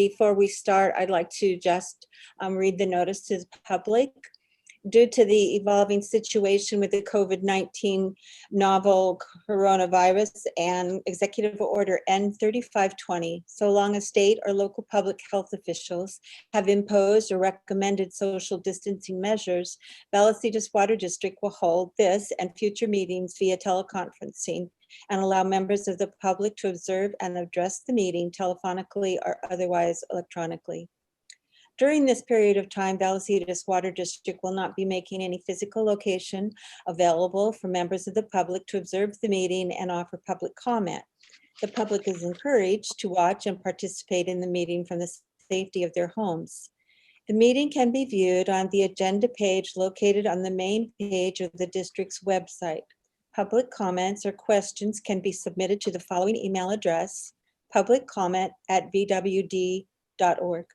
before we start, I'd like to just read the notice to the public. Due to the evolving situation with the COVID-19 novel coronavirus and Executive Order N3520, so long as state or local public health officials have imposed or recommended social distancing measures, Vallecitos Water District will hold this and future meetings via teleconferencing and allow members of the public to observe and address the meeting telephonically or otherwise electronically. During this period of time, Vallecitos Water District will not be making any physical location available for members of the public to observe the meeting and offer public comment. The public is encouraged to watch and participate in the meeting from the safety of their homes. The meeting can be viewed on the agenda page located on the main page of the district's website. Public comments or questions can be submitted to the following email address, publiccomment@vwd.org.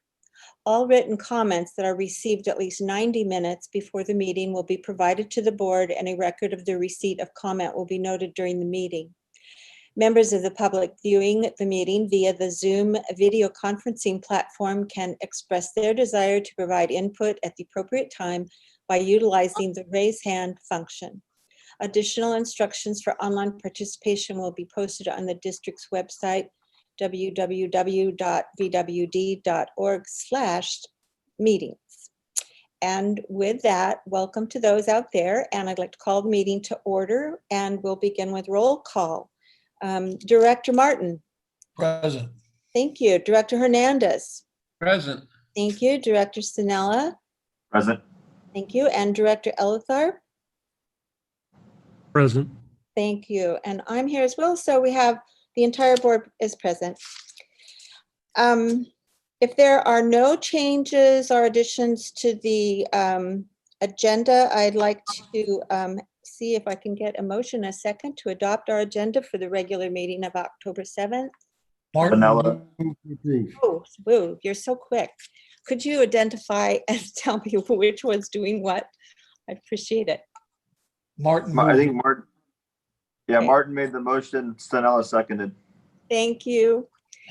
All written comments that are received at least 90 minutes before the meeting will be provided to the board, and a record of the receipt of comment will be noted during the meeting. Members of the public viewing the meeting via the Zoom video conferencing platform can express their desire to provide input at the appropriate time by utilizing the raise hand function. Additional instructions for online participation will be posted on the district's website, www.vwd.org/meetings. And with that, welcome to those out there. And I'd like to call the meeting to order, and we'll begin with roll call. Director Martin. Present. Thank you. Director Hernandez. Present. Thank you. Director Sinella. Present. Thank you. And Director Elitharp. Present. Thank you. And I'm here as well. So we have the entire board is present. If there are no changes or additions to the agenda, I'd like to see if I can get a motion, a second, to adopt our agenda for the regular meeting of October 7th. Martin. Vanilla. Oh, whoa, you're so quick. Could you identify and tell me which one's doing what? I appreciate it. Martin. I think Martin. Yeah, Okay. Martin made the motion. Stanella seconded. Thank you.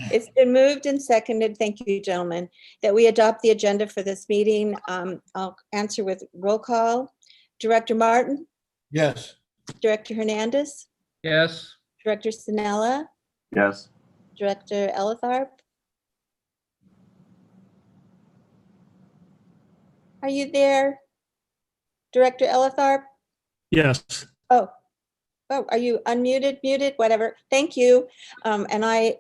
It's been moved and seconded, thank you, gentlemen, that we adopt the agenda for this meeting. I'll answer with roll call. Director Martin, Yes. Director Hernandez, Yes. Director Sinella, Yes. Director Elitharp. Are you there? Director Elitharp? Yes. Oh, are you unmuted, muted, whatever? Thank you. And I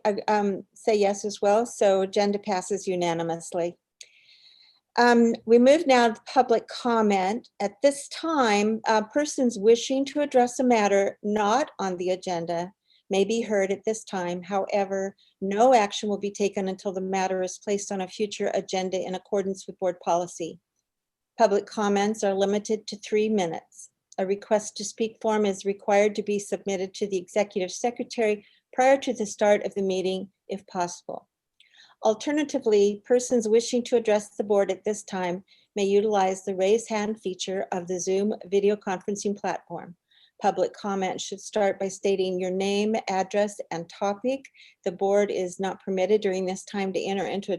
say yes as well, so agenda passes unanimously. We move now to public comment. At this time, persons wishing to address a matter not on the agenda may be heard at this time. However, no action will be taken until the matter is placed on a future agenda in accordance with board policy. Public comments are limited to 3 minutes. A request to speak form is required to be submitted to the executive secretary prior to the start of the meeting, if possible. Alternatively, persons wishing to address the board at this time may utilize the raise hand feature of the Zoom video conferencing platform. Public comment should start by stating your name, address, and topic. The board is not permitted during this time to enter into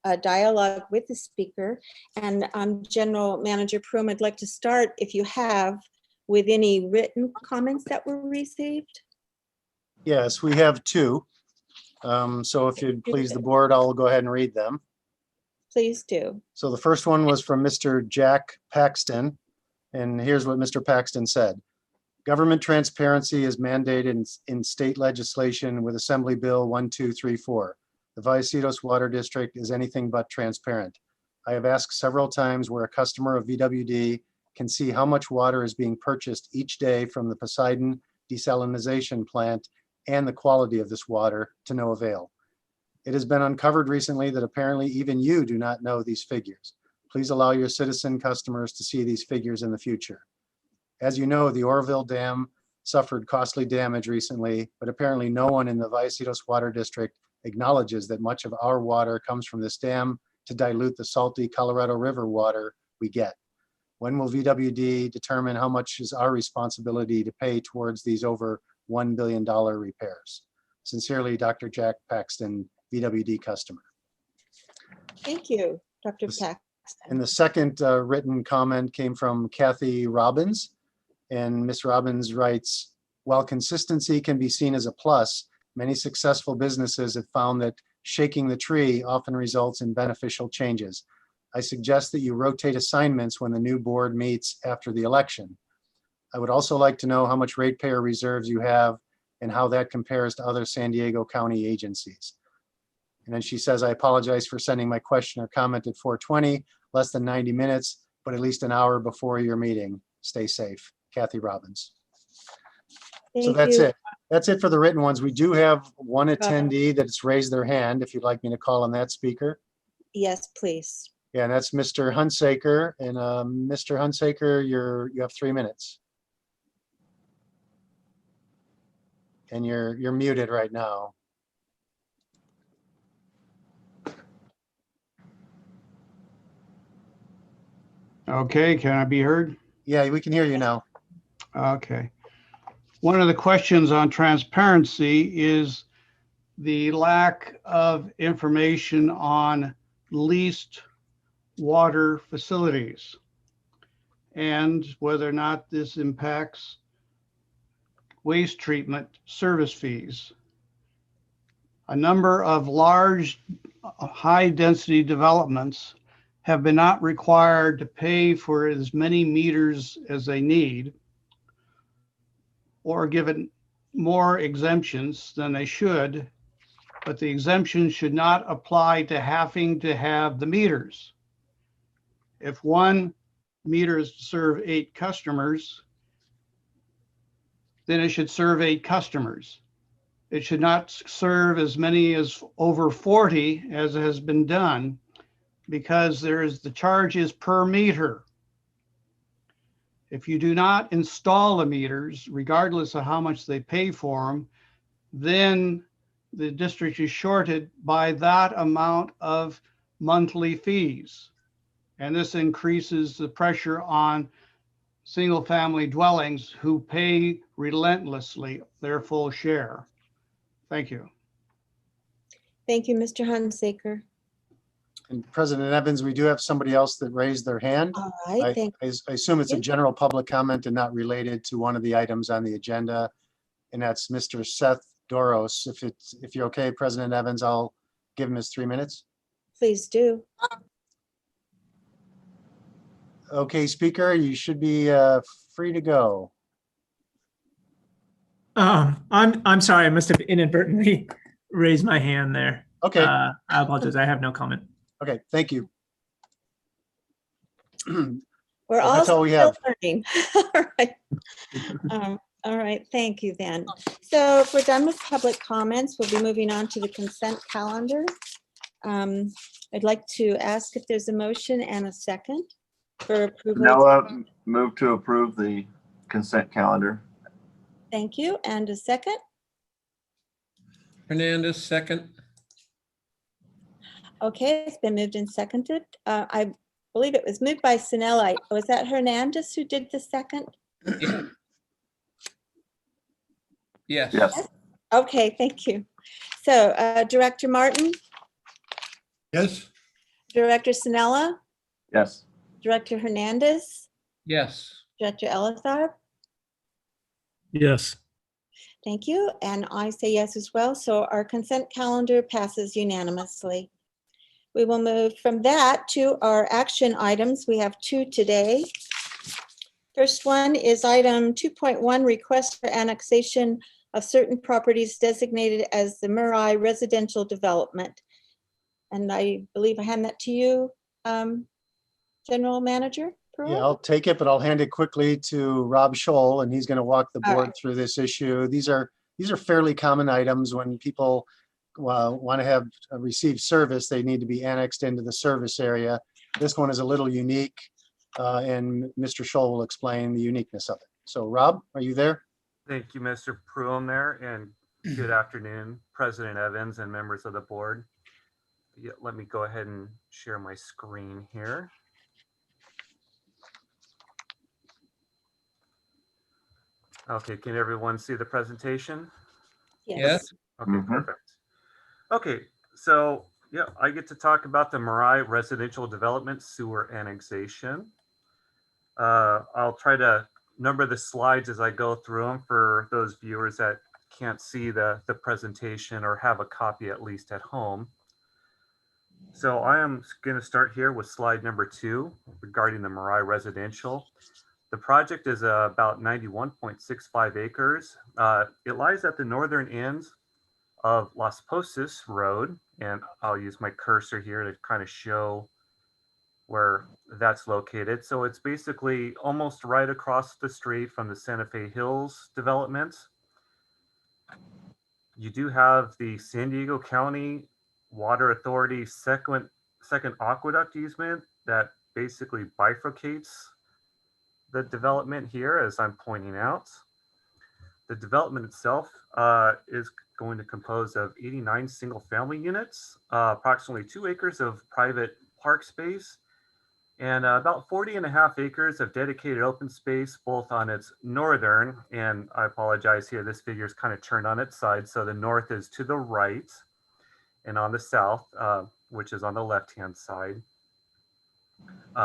a dialogue with the speaker. And General Manager Prum, I'd like to start, if you have, with any written comments that were received. Yes, we have 2. So if you'd please the board, I'll go ahead and read them. Please do. So the first one was from Mr. Jack Paxton, and here's what Mr. Paxton said. Government transparency is mandated in state legislation with Assembly Bill 1234. The Vallecitos Water District is anything but transparent. I have asked several times where a customer of VWD can see how much water is being purchased each day from the Poseidon desalination plant and the quality of this water, to no avail. It has been uncovered recently that apparently even you do not know these figures. Please allow your citizen customers to see these figures in the future. As you know, the Oroville Dam suffered costly damage recently, but apparently no one in the Vallecitos Water District acknowledges that much of our water comes from this dam to dilute the salty Colorado River water we get. When will VWD determine how much is our responsibility to pay towards these over $1 billion repairs? Sincerely, Dr. Jack Paxton, VWD customer. Thank you, Dr. Yes. Paxton. And the second written comment came from Kathy Robbins. And Ms. Robbins writes, while consistency can be seen as a plus, many successful businesses have found that shaking the tree often results in beneficial changes. I suggest that you rotate assignments when the new board meets after the election. I would also like to know how much ratepayer reserves you have and how that compares to other San Diego County agencies. And then she says, I apologize for sending my question or comment at 4:20, less than 90 minutes, but at least an hour before your meeting. Stay safe. Kathy Robbins. So Thank that's you. it. That's it for the written ones. We do have one attendee that's raised their hand, if you'd like me to call on that speaker. Yes, please. Yeah, and that's Mr. Hunsaker. And Mr. Hunsaker, you have 3 minutes. And you're muted right now. Okay, can I be heard? Yeah, we can hear you now. Okay. One of the questions on transparency is the lack of information on leased water facilities and whether or not this impacts waste treatment service fees. A number of large, high-density developments have been not required to pay for as many meters as they need, or given more exemptions than they should, but the exemptions should not apply to having to have the meters. If one meter is to serve 8 customers, then it should serve 8 customers. It should not serve as many as over 40 as has been done, because the charge is per meter. If you do not install the meters, regardless of how much they pay for them, then the district is shorted by that amount of monthly fees. And this increases the pressure on single-family dwellings who pay relentlessly their full share. Thank you. Thank you, Mr. Hunsaker. And President Evans, we do have somebody else that raised their hand. All right, thank I assume it's a you. general public comment and not related to one of the items on the agenda. And that's Mr. Seth Doros. If you're okay, President Evans, I'll give him his 3 minutes. Please do. Okay, speaker, you should be free to go. I'm sorry, I must have inadvertently raised my hand there. Okay, I apologize. I have no comment. okay, thank you. We're Well, all that's all we still have. learning. All right. All right, thank you then. So if we're done with public comments, we'll be moving on to the consent calendar. I'd like to ask if there's a motion and a second for approval. Noah, move to approve the consent calendar. Thank you. And a second? Hernandez, second. Okay, it's been moved and seconded. I believe it was moved by Sinella. Was that Hernandez who did the second? Yes. Yes. Okay, thank you. So Director Martin, Yes. Director Sinella, Yes. Director Hernandez, Yes. Director Elazar. Yes. Thank you. And I say yes as well. So our consent calendar passes unanimously. We will move from that to our action items. We have 2 today. First one is item 2.1, request for annexation of certain properties designated as the Murray Residential Development. And I believe I hand that to you, General Manager Pearl? Yeah, I'll take it, but I'll hand it quickly to Rob Scholl, and he's going to walk the All board right. through this issue. These are fairly common items. When people want to have received service, they need to be annexed into the service area. This one is a little unique, and Mr. Scholl will explain the uniqueness of it. So Rob, are you there? Thank you, Mr. Pruitt there, and good afternoon, President Evans and members of the board. Yeah, let me go ahead and share my screen here. Okay, can everyone see the presentation? Yes. Yes. Okay, Mhm. perfect. Okay, so Yeah, I get to talk about the Marai Residential Development Sewer Annexation. I'll try to number the slides as I go through them for those viewers that can't see the presentation or have a copy at least at home. So I am going to start here with slide number 2 regarding the Marai Residential. The project is about 91.65 acres. It lies at the northern ends of Las Posas Road, and I'll use my cursor here to kind of show where that's located. So it's basically almost right across the street from the Santa Fe Hills development. You do have the San Diego County Water Authority second aqueduct easement that basically bifurcates the development here, as I'm pointing out. The development itself is going to compose of 89 single-family units, approximately 2 acres of private park space, and about 40.5 acres of dedicated open space, both on its northern, and I apologize here, this figure is kind of turned on its side, so the north is to the right, and on the south, which is on the left-hand side.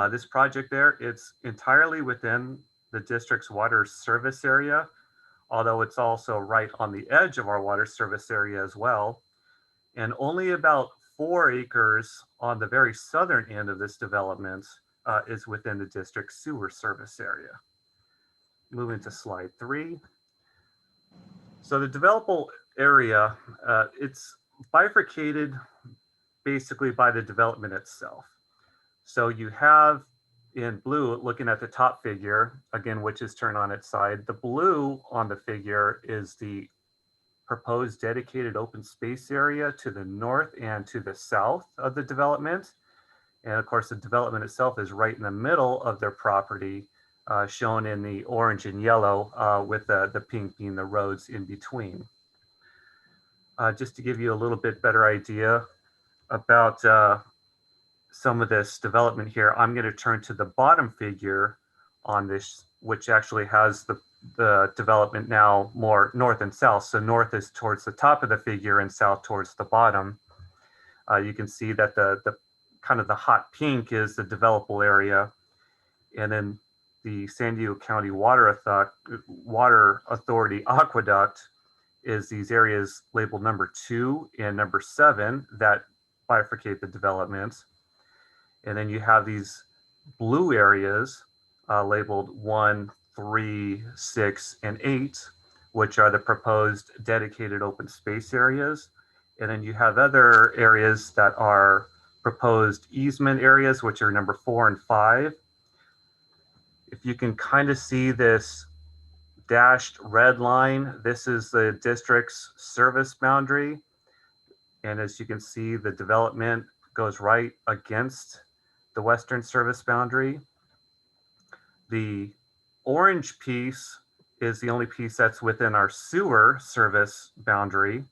This project there, it's entirely within the district's water service area, although it's also right on the edge of our water service area as well. And only about 4 acres on the very southern end of this development is within the district sewer service area. Moving to slide 3. So the developable area, it's bifurcated basically by the development itself. So you have in blue, looking at the top figure, again, which is turned on its side, the blue on the figure is the proposed dedicated open space area to the north and to the south of the development. And of course, the development itself is right in the middle of their property, shown in the orange and yellow, with the pink being the roads in between. Just to give you a little bit better idea about some of this development here, I'm going to turn to the bottom figure on this, which actually has the development now more north and south. So north is towards the top of the figure and south towards the bottom. You can see that the kind of the hot pink is the developable area. And then the San Diego County Water Authority aqueduct is these areas labeled number 2 and number 7 that bifurcate the development. And then you have these blue areas labeled 1, 3, 6, and 8, which are the proposed dedicated open space areas. And then you have other areas that are proposed easement areas, which are number 4 and 5. If you can kind of see this dashed red line, this is the district's service boundary. And as you can see, the development goes right against the western service boundary. The orange piece is the only piece that's within our sewer service boundary.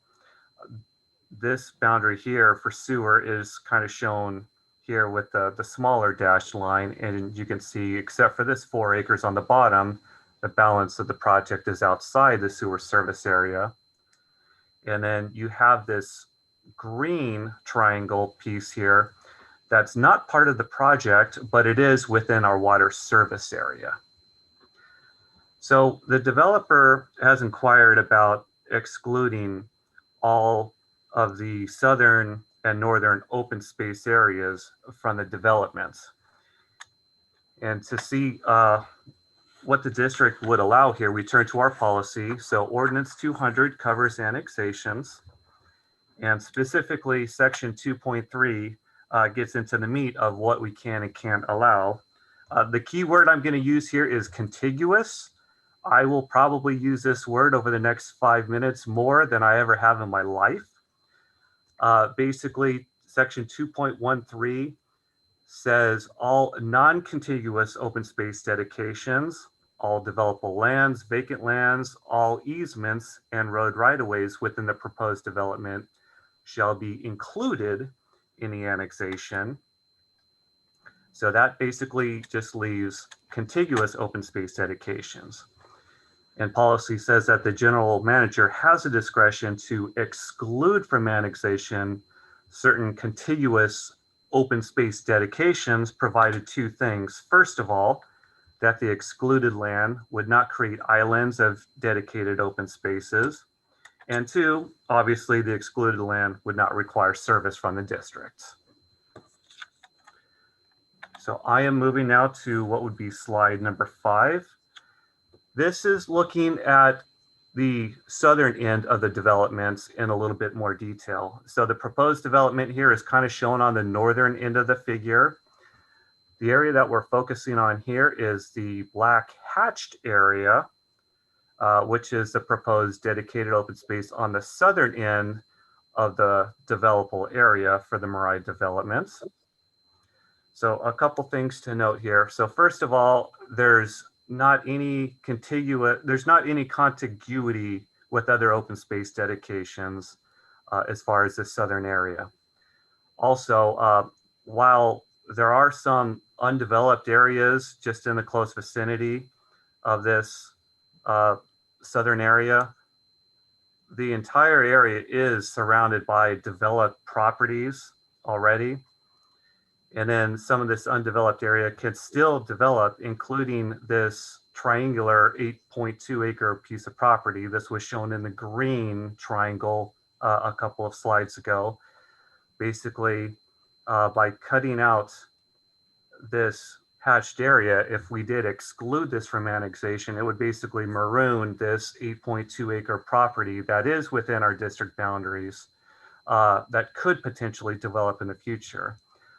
This boundary here for sewer is kind of shown here with the smaller dashed line. And you can see, except for this 4 acres on the bottom, the balance of the project is outside the sewer service area. And then you have this green triangle piece here that's not part of the project, but it is within our water service area. So the developer has inquired about excluding all of the southern and northern open space areas from the developments. And to see what the district would allow here, we turn to our policy. So Ordinance 200 covers annexations, and specifically Section 2.3 gets into the meat of what we can and can't allow. The key word I'm going to use here is contiguous. I will probably use this word over the next 5 minutes more than I ever have in my life. Basically, Section 2.13 says all non-contiguous open space dedications, all developable lands, vacant lands, all easements, and road right-of-ways within the proposed development shall be included in the annexation. So that basically just leaves contiguous open space dedications. And policy says that the general manager has the discretion to exclude from annexation certain contiguous open space dedications provided two things. First of all, that the excluded land would not create islands of dedicated open spaces. And two, obviously the excluded land would not require service from the district. So I am moving now to what would be slide number 5. This is looking at the southern end of the developments in a little bit more detail. So the proposed development here is kind of shown on the northern end of the figure. The area that we're focusing on here is the black hatched area, which is the proposed dedicated open space on the southern end of the developable area for the Marai developments. So a couple things to note here. So first of all, there's not any contiguity with other open space dedications as far as the southern area. Also, while there are some undeveloped areas just in the close vicinity of this southern area, the entire area is surrounded by developed properties already. And then some of this undeveloped area can still develop, including this triangular 8.2 acre piece of property. This was shown in the green triangle a couple of slides ago. Basically, by cutting out this hatched area, if we did exclude this from annexation, it would basically maroon this 8.2 acre property that is within our district boundaries that could potentially develop in the future.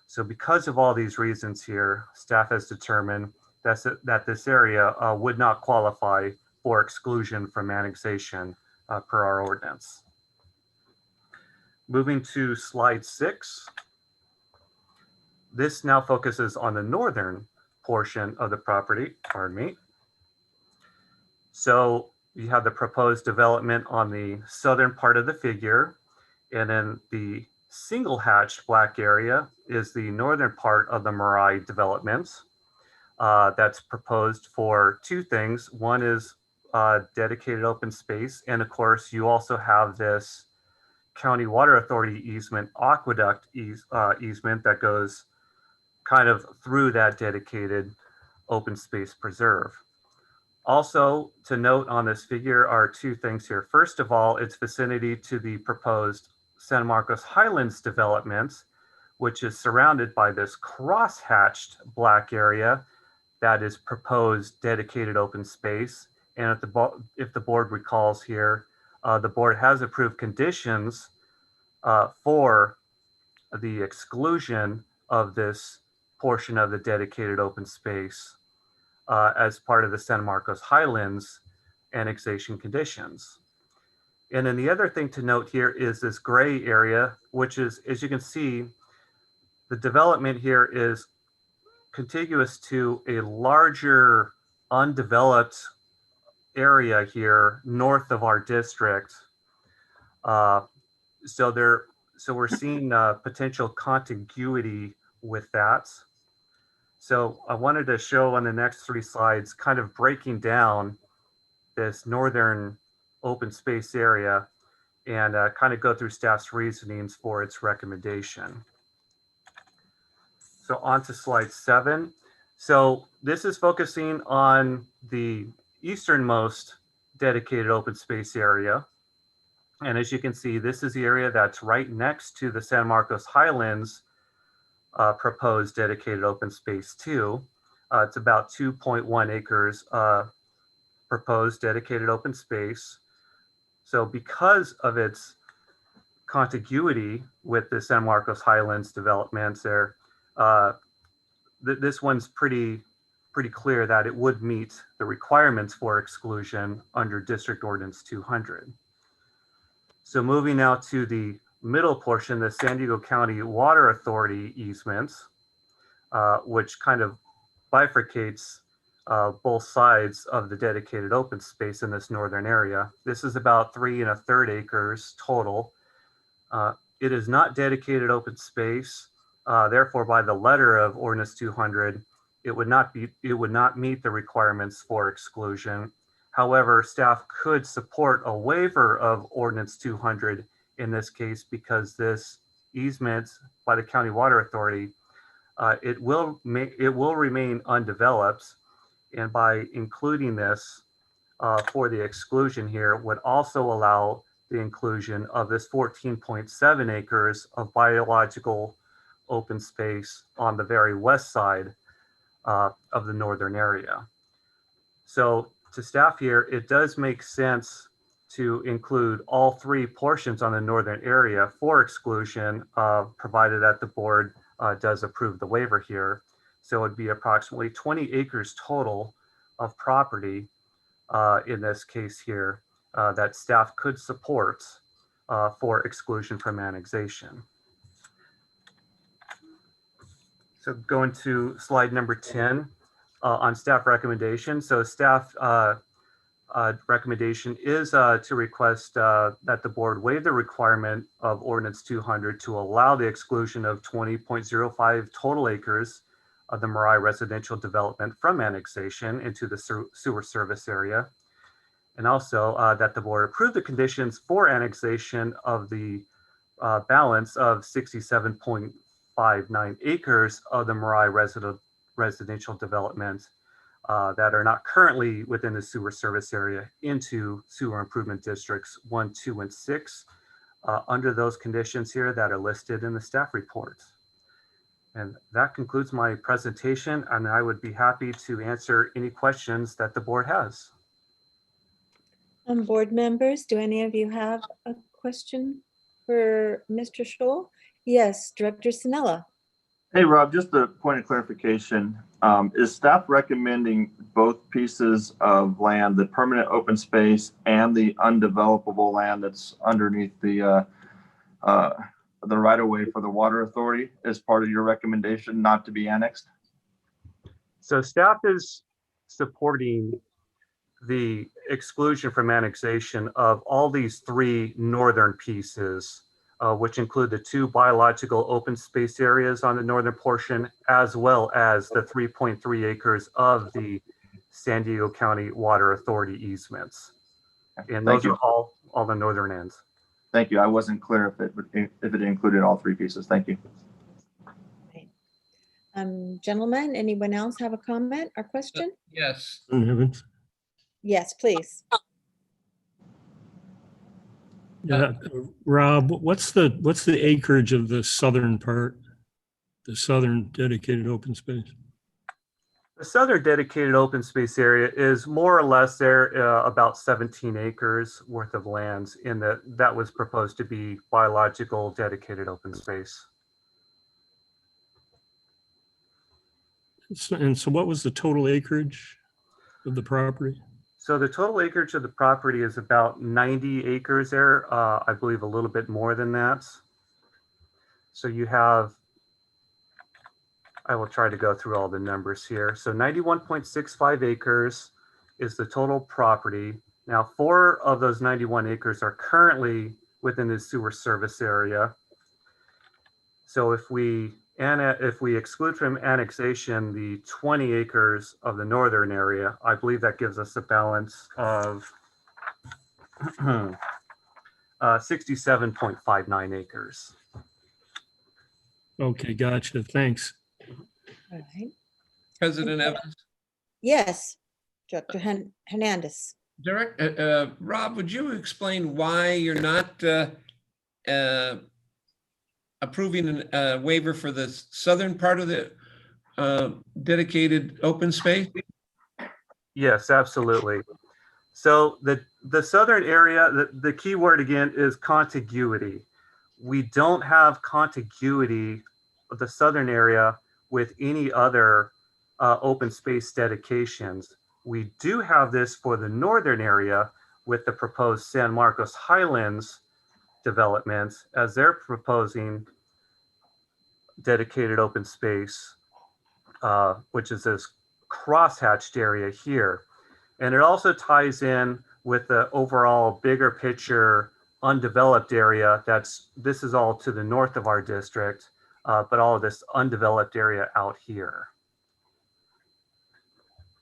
So because of all these reasons here, staff has determined that this area would not qualify for exclusion from annexation per our ordinance. Moving to slide 6. This now focuses on the northern portion of the property, pardon me. So you have the proposed development on the southern part of the figure, and then the single hatched black area is the northern part of the Marai developments. That's proposed for two things. One is dedicated open space, and of course you also have this county water authority easement, aqueduct easement that goes kind of through that dedicated open space preserve. Also to note on this figure are two things here. First of all, its vicinity to the proposed San Marcos Highlands development, which is surrounded by this cross-hatched black area that is proposed dedicated open space. And if the board recalls here, the board has approved conditions for the exclusion of this portion of the dedicated open space as part of the San Marcos Highlands annexation conditions. And then the other thing to note here is this gray area, which is, as you can see, the development here is contiguous to a larger undeveloped area here north of our district. So we're seeing potential contiguity with that. So I wanted to show on the next 3 slides, kind of breaking down this northern open space area and kind of go through staff's reasonings for its recommendation. So on to slide 7. So this is focusing on the easternmost dedicated open space area. And as you can see, this is the area that's right next to the San Marcos Highlands proposed dedicated open space 2. It's about 2.1 acres proposed dedicated open space. So because of its contiguity with the San Marcos Highlands developments there, this one's pretty clear that it would meet the requirements for exclusion under District Ordinance 200. So moving now to the middle portion, the San Diego County Water Authority easements, which kind of bifurcates both sides of the dedicated open space in this northern area. This is about 3 1/3 acres total. It is not dedicated open space. Therefore, by the letter of Ordinance 200, it would not meet the requirements for exclusion. However, staff could support a waiver of Ordinance 200 in this case because this easements by the County Water Authority, it will remain undeveloped. And by including this for the exclusion here would also allow the inclusion of this 14.7 acres of biological open space on the very west side of the northern area. So to staff here, it does make sense to include all three portions on the northern area for exclusion, provided that the board does approve the waiver here. So it'd be approximately 20 acres total of property in this case here that staff could support for exclusion from annexation. So going to slide number 10 on staff recommendation. So staff recommendation is to request that the board waive the requirement of ordinance 200 to allow the exclusion of 20.05 total acres of the Marai residential development from annexation into the sewer service area. And also that the board approve the conditions for annexation of the balance of 67.59 acres of the Marai residential development that are not currently within the sewer service area into sewer improvement districts 1, 2, and 6 under those conditions here that are listed in the staff report. And that concludes my presentation, and I would be happy to answer any questions that the board has. Board members, do any of you have a question for Mr. Scholl? Yes, Director Sinella. Hey, Rob, just a point of clarification. Is staff recommending both pieces of land, the permanent open space and the undevelopable land that's underneath the right of way for the water authority as part of your recommendation not to be annexed? So staff is supporting the exclusion from annexation of all these three northern pieces, which include the 2 biological open space areas on the northern portion, as well as the 3.3 acres of the San Diego County Water Authority easements. And those are all the northern ends. Thank you. I wasn't clear if it included all three pieces. Thank you. Gentlemen, anyone else have a comment or question? Yes. Yes, please. Yeah, Rob, what's the acreage of the southern part, the southern dedicated open space? The southern dedicated open space area is more or less there about 17 acres worth of lands in that was proposed to be biological dedicated open space. And so what was the total acreage of the property? So the total acreage of the property is about 90 acres there. I believe a little bit more than that. So you have, I will try to go through all the numbers here. So 91.65 acres is the total property. Now 4 of those 91 acres are currently within the sewer service area. So if we exclude from annexation the 20 acres of the northern area, I believe that gives us a balance of 67.59 acres. Okay, gotcha. Thanks. All right. President Evans. Yes, Director Hernandez. Rob, would you explain why you're not approving a waiver for the southern part of the dedicated open space? Yes, absolutely. So the southern area, the key word again is contiguity. We don't have contiguity of the southern area with any other open space dedications. We do have this for the northern area with the proposed San Marcos Highlands development, as they're proposing dedicated open space, which is this crosshatched area here. And it also ties in with the overall bigger picture undeveloped area. This is all to the north of our district, but all of this undeveloped area out here.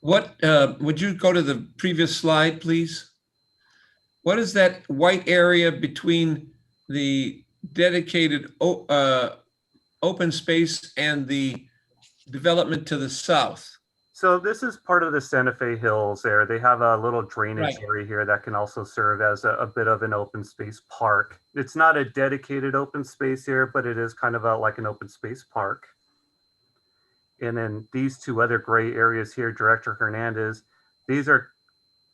What would you go to the previous slide, please? What is that white area between the dedicated open space and the development to the south? So this is part of the Santa Fe Hills there. They have a little drainage Right. area here that can also serve as a bit of an open space park. It's not a dedicated open space here, but it is kind of like an open space park. And then these two other gray areas here, Director Hernandez, these are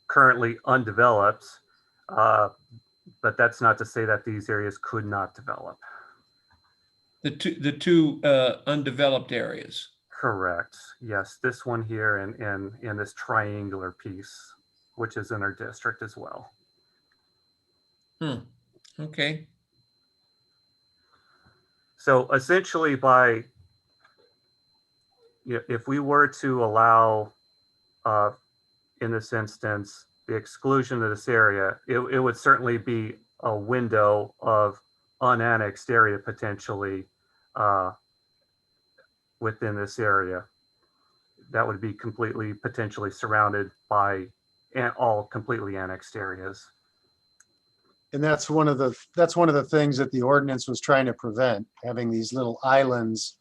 currently undeveloped, but that's not to say that these areas could not develop. The two undeveloped areas. Correct. Yes, this one here and this triangular piece, which is in our district as well. Okay. So essentially by, if we were to allow, in this instance, the exclusion of this area, it would certainly be a window of unannexed area potentially within this area. That would be completely potentially surrounded by all completely annexed areas. And that's one of the things that the ordinance was trying to prevent, having these little islands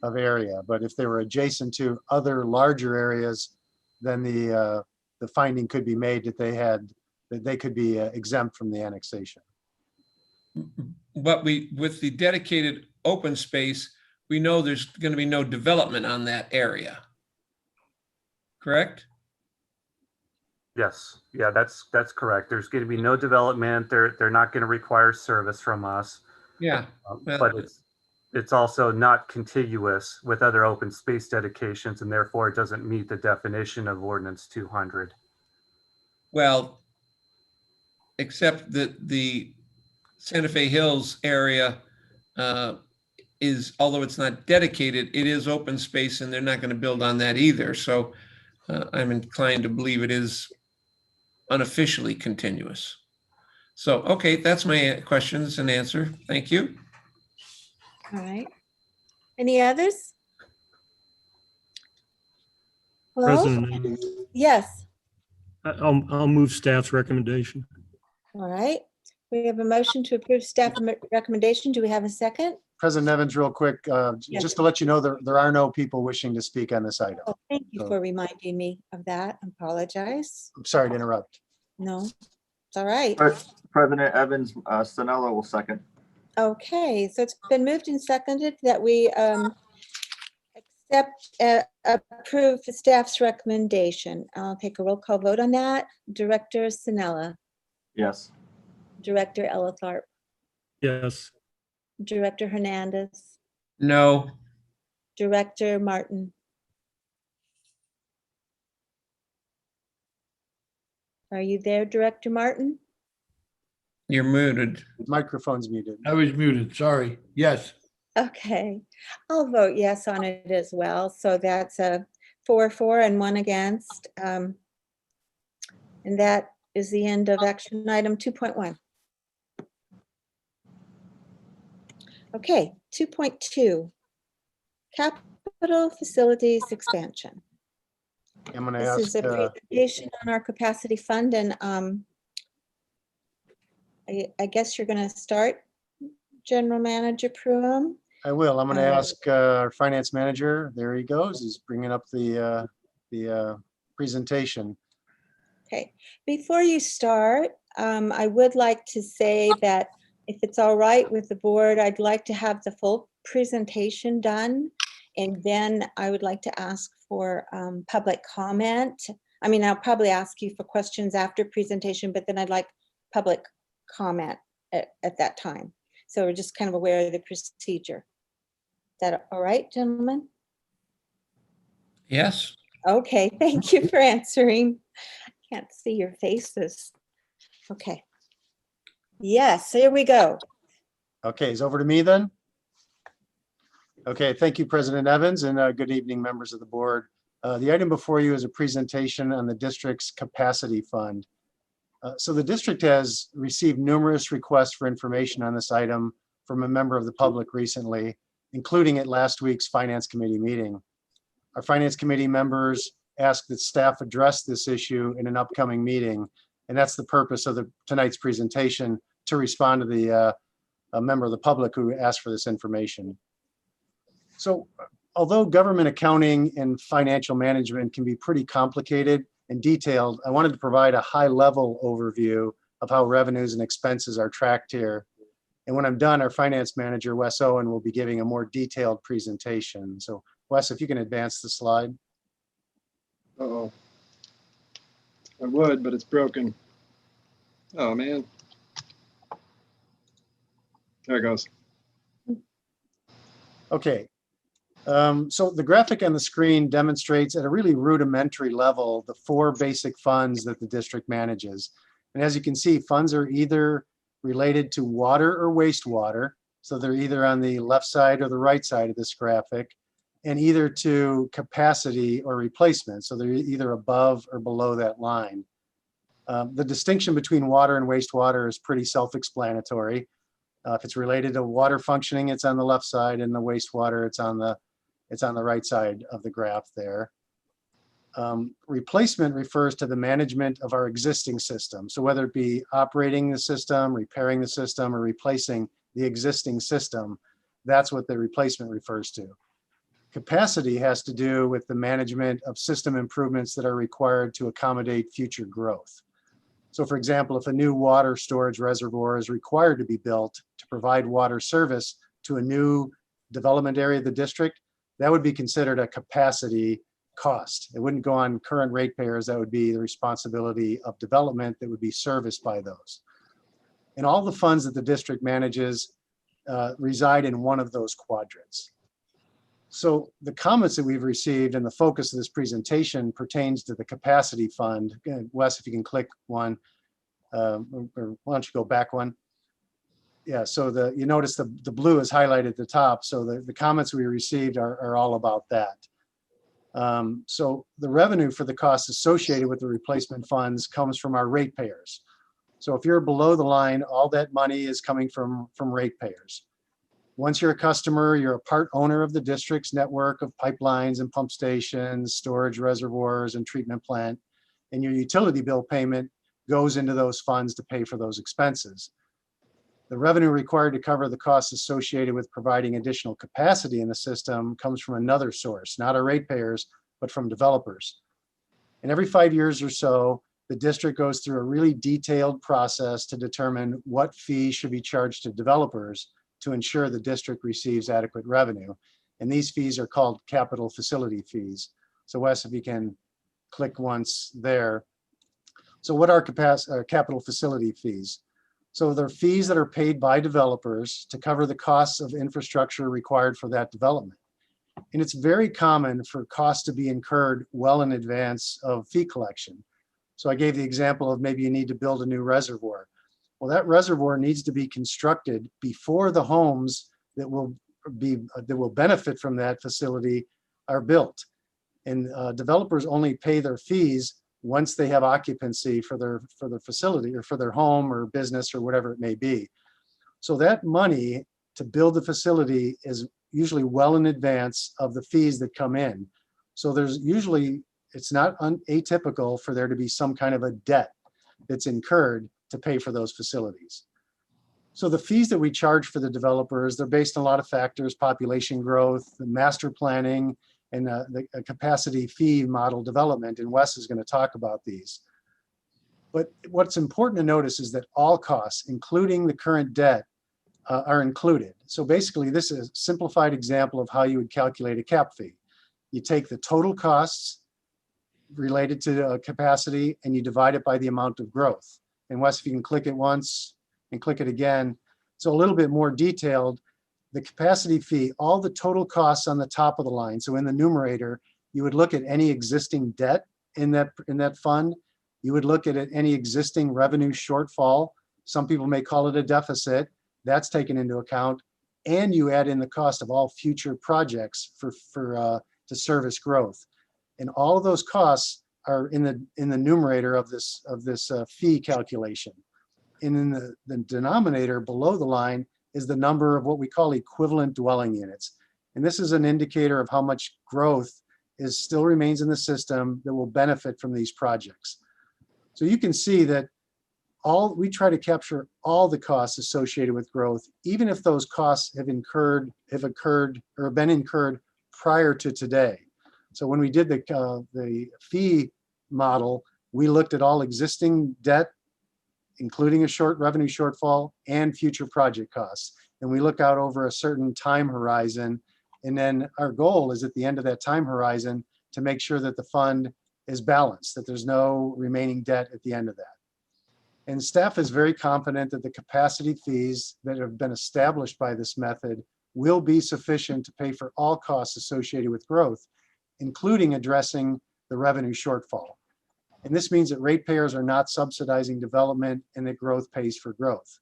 of area. But if they were adjacent to other larger areas, then the finding could be made that they could be exempt from the annexation. But with the dedicated open space, we know there's going to be no development on that area. Correct? Yes, yeah, that's correct. There's going to be no development. They're not going to require service from us. Yeah. But it's also not contiguous with other open space dedications, and therefore it doesn't meet the definition of Ordinance 200. Well, except that the Santa Fe Hills area is, although it's not dedicated, it is open space, and they're not going to build on that either. So I'm inclined to believe it is unofficially continuous. So, okay, that's my questions and answer. Thank you. All right. Any others? Well, President, yes. I'll move staff's recommendation. All right. We have a motion to approve staff recommendation. Do we have a second? President Evans, real quick, Yes. just to let you know, there are no people wishing to speak on this item. Oh, thank you for reminding me of that. I apologize. I'm sorry to interrupt. No, it's all right. President Evans, Sanella will second. Okay, so it's been moved and seconded that we approve the staff's recommendation. I'll take a roll call vote on that. Director Sinella, Yes. Director Ellatharp, Yes. Director Hernandez, No. Director Martin. Are you there, Director Martin? You're muted. The microphone's muted. I was muted, sorry. Yes. Okay, I'll vote yes on it as well. So that's a 4-4 and 1 against. And that is the end of action item 2.1. Okay, 2.2, capital facilities expansion. I'm going to This is ask, a presentation on our capacity fund, and I guess you're going to start, General Manager Pruitt. I will. I'm going to ask our finance manager. There he goes. He's bringing up the presentation. Okay, before you start, I would like to say that if it's all right with the board, I'd like to have the full presentation done. And then I would like to ask for public comment. I mean, I'll probably ask you for questions after presentation, but then I'd like public comment at that time. So we're just kind of aware of the procedure. Is that all right, gentlemen? Yes. Okay, thank you for answering. Can't see your faces. Okay. Yes, here we go. Okay, it's over to me then. Okay, thank you, President Evans, and good evening, members of the board. The item before you is a presentation on the district's capacity fund. So the district has received numerous requests for information on this item from a member of the public recently, including at last week's Finance Committee meeting. Our Finance Committee members asked that staff address this issue in an upcoming meeting, and that's the purpose of tonight's presentation, to respond to a member of the public who asked for this information. So although government accounting and financial management can be pretty complicated and detailed, I wanted to provide a high-level overview of how revenues and expenses are tracked here. And when I'm done, our finance manager, Wes Owen, will be giving a more detailed presentation. So Wes, if you can advance the slide. Uh-oh. I would, but it's broken. Oh, man. There it goes. Okay. So the graphic on the screen demonstrates at a really rudimentary level the 4 basic funds that the district manages. And as you can see, funds are either related to water or wastewater. So they're either on the left side or the right side of this graphic, and either to capacity or replacement. So they're either above or below that line. The distinction between water and wastewater is pretty self-explanatory. If it's related to water functioning, it's on the left side, and the wastewater, it's on the right side of the graph there. Replacement refers to the management of our existing system. So whether it be operating the system, repairing the system, or replacing the existing system, that's what the replacement refers to. Capacity has to do with the management of system improvements that are required to accommodate future growth. So for example, if a new water storage reservoir is required to be built to provide water service to a new development area of the district, that would be considered a capacity cost. It wouldn't go on current ratepayers. That would be the responsibility of development that would be serviced by those. And all the funds that the district manages reside in one of those quadrants. So the comments that we've received and the focus of this presentation pertains to the capacity fund. Wes, if you can click one, or why don't you go back one? Yeah, so you notice the blue is highlighted at the top. So the comments we received are all about that. So the revenue for the costs associated with the replacement funds comes from our ratepayers. So if you're below the line, all that money is coming from ratepayers. Once you're a customer, you're a part owner of the district's network of pipelines and pump stations, storage reservoirs, and treatment plant, and your utility bill payment goes into those funds to pay for those expenses. The revenue required to cover the costs associated with providing additional capacity in the system comes from another source, not our ratepayers, but from developers. And every 5 years or so, the district goes through a really detailed process to determine what fees should be charged to developers to ensure the district receives adequate revenue. And these fees are called capital facility fees. So Wes, if you can click once there. So what are capital facility fees? So they're fees that are paid by developers to cover the costs of infrastructure required for that development. And it's very common for costs to be incurred well in advance of fee collection. So I gave the example of maybe you need to build a new reservoir. Well, that reservoir needs to be constructed before the homes that will benefit from that facility are built. And developers only pay their fees once they have occupancy for their facility or for their home or business or whatever it may be. So that money to build the facility is usually well in advance of the fees that come in. So it's not atypical for there to be some kind of a debt that's incurred to pay for those facilities. So the fees that we charge for the developers, they're based on a lot of factors: population growth, the master planning, and the capacity fee model development. And Wes is going to talk about these. But what's important to notice is that all costs, including the current debt, are included. So basically, this is a simplified example of how you would calculate a cap fee. You take the total costs related to capacity and you divide it by the amount of growth. And Wes, if you can click it once and click it again. So a little bit more detailed, the capacity fee, all the total costs on the top of the line. So in the numerator, you would look at any existing debt in that fund. You would look at any existing revenue shortfall. Some people may call it a deficit. That's taken into account. And you add in the cost of all future projects to service growth. And all of those costs are in the numerator of this fee calculation. And in the denominator below the line is the number of what we call equivalent dwelling units. And this is an indicator of how much growth still remains in the system that will benefit from these projects. So you can see that we try to capture all the costs associated with growth, even if those costs have occurred or been incurred prior to today. So when we did the fee model, we looked at all existing debt, including a short revenue shortfall and future project costs. And we look out over a certain time horizon. And then our goal is at the end of that time horizon to make sure that the fund is balanced, that there's no remaining debt at the end of that. And staff is very confident that the capacity fees that have been established by this method will be sufficient to pay for all costs associated with growth, including addressing the revenue shortfall. And this means that ratepayers are not subsidizing development and that growth pays for growth.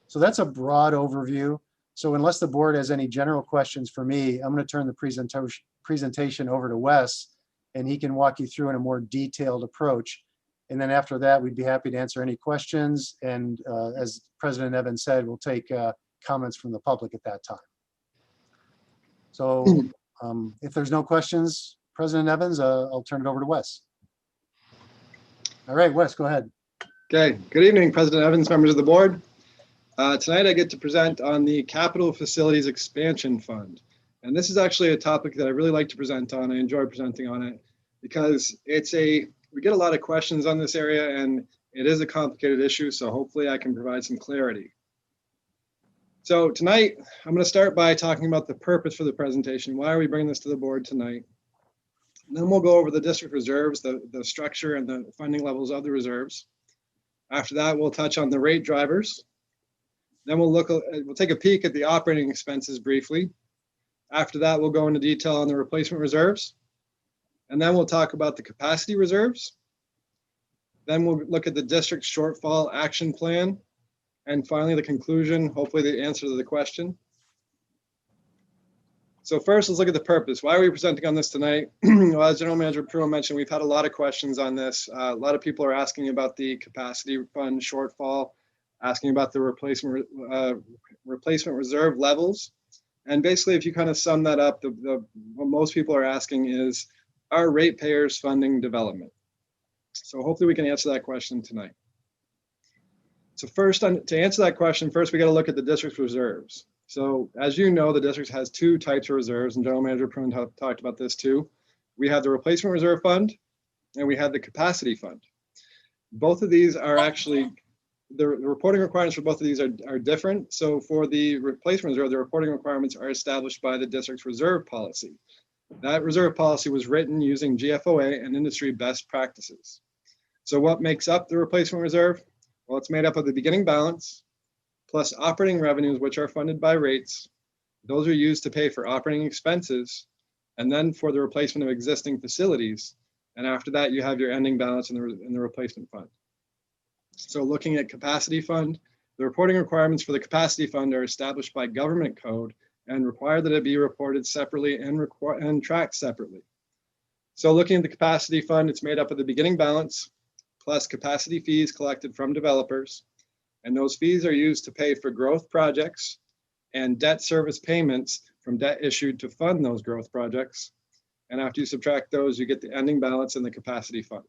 So that's a broad overview. So unless the board has any general questions for me, I'm going to turn the presentation over to Wes, and he can walk you through in a more detailed approach. And then after that, we'd be happy to answer any questions. And as President Evans said, we'll take comments from the public at that time. So if there's no questions, President Evans, I'll turn it over to Wes. All right, Wes, go ahead. Okay, good evening, President Evans, members of the board. Tonight I get to present on the Capital Facilities Expansion Fund. And this is actually a topic that I really like to present on. I enjoy presenting on it because we get a lot of questions on this area and it is a complicated issue. So hopefully I can provide some clarity. So tonight, I'm going to start by talking about the purpose for the presentation. Why are we bringing this to the board tonight? And then we'll go over the district reserves, the structure and the funding levels of the reserves. After that, we'll touch on the rate drivers. Then we'll take a peek at the operating expenses briefly. After that, we'll go into detail on the replacement reserves. And then we'll talk about the capacity reserves. Then we'll look at the district shortfall action plan. And finally, the conclusion, hopefully the answer to the question. So first, let's look at the purpose. Why are we presenting on this tonight? Well, as General Manager Pruitt mentioned, we've had a lot of questions on this. A lot of people are asking about the capacity fund shortfall, asking about the replacement reserve levels. And basically, if you kind of sum that up, what most people are asking is, are ratepayers funding development? So hopefully we can answer that question tonight. So first, to answer that question, first we got to look at the district's reserves. So as you know, the district has two types of reserves, and General Manager Pruitt talked about this too. We have the replacement reserve fund, and we have the capacity fund. Both of these are actually, the reporting requirements for both of these are different. So for the replacement reserve, the reporting requirements are established by the district's reserve policy. That reserve policy was written using GFOA and industry best practices. So what makes up the replacement reserve? Well, it's made up of the beginning balance plus operating revenues, which are funded by rates. Those are used to pay for operating expenses and then for the replacement of existing facilities. And after that, you have your ending balance in the replacement fund. So looking at capacity fund, the reporting requirements for the capacity fund are established by government code and require that it be reported separately and tracked separately. So looking at the capacity fund, it's made up of the beginning balance plus capacity fees collected from developers. And those fees are used to pay for growth projects and debt service payments from debt issued to fund those growth projects. And after you subtract those, you get the ending balance in the capacity fund.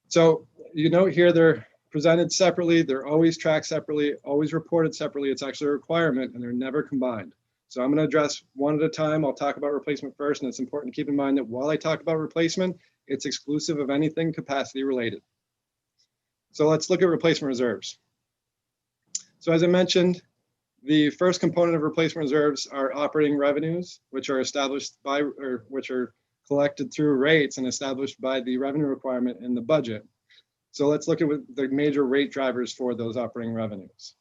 So you note here they're presented separately, they're always tracked separately, always reported separately. It's actually a requirement and they're never combined. So I'm going to address one at a time. I'll talk about replacement first, and it's important to keep in mind that while I talk about replacement, it's exclusive of anything capacity related. So let's look at replacement reserves. So as I mentioned, the first component of replacement reserves are operating revenues, which are established by, or which are collected through rates and established by the revenue requirement in the budget. So let's look at what the major rate drivers for those operating revenues.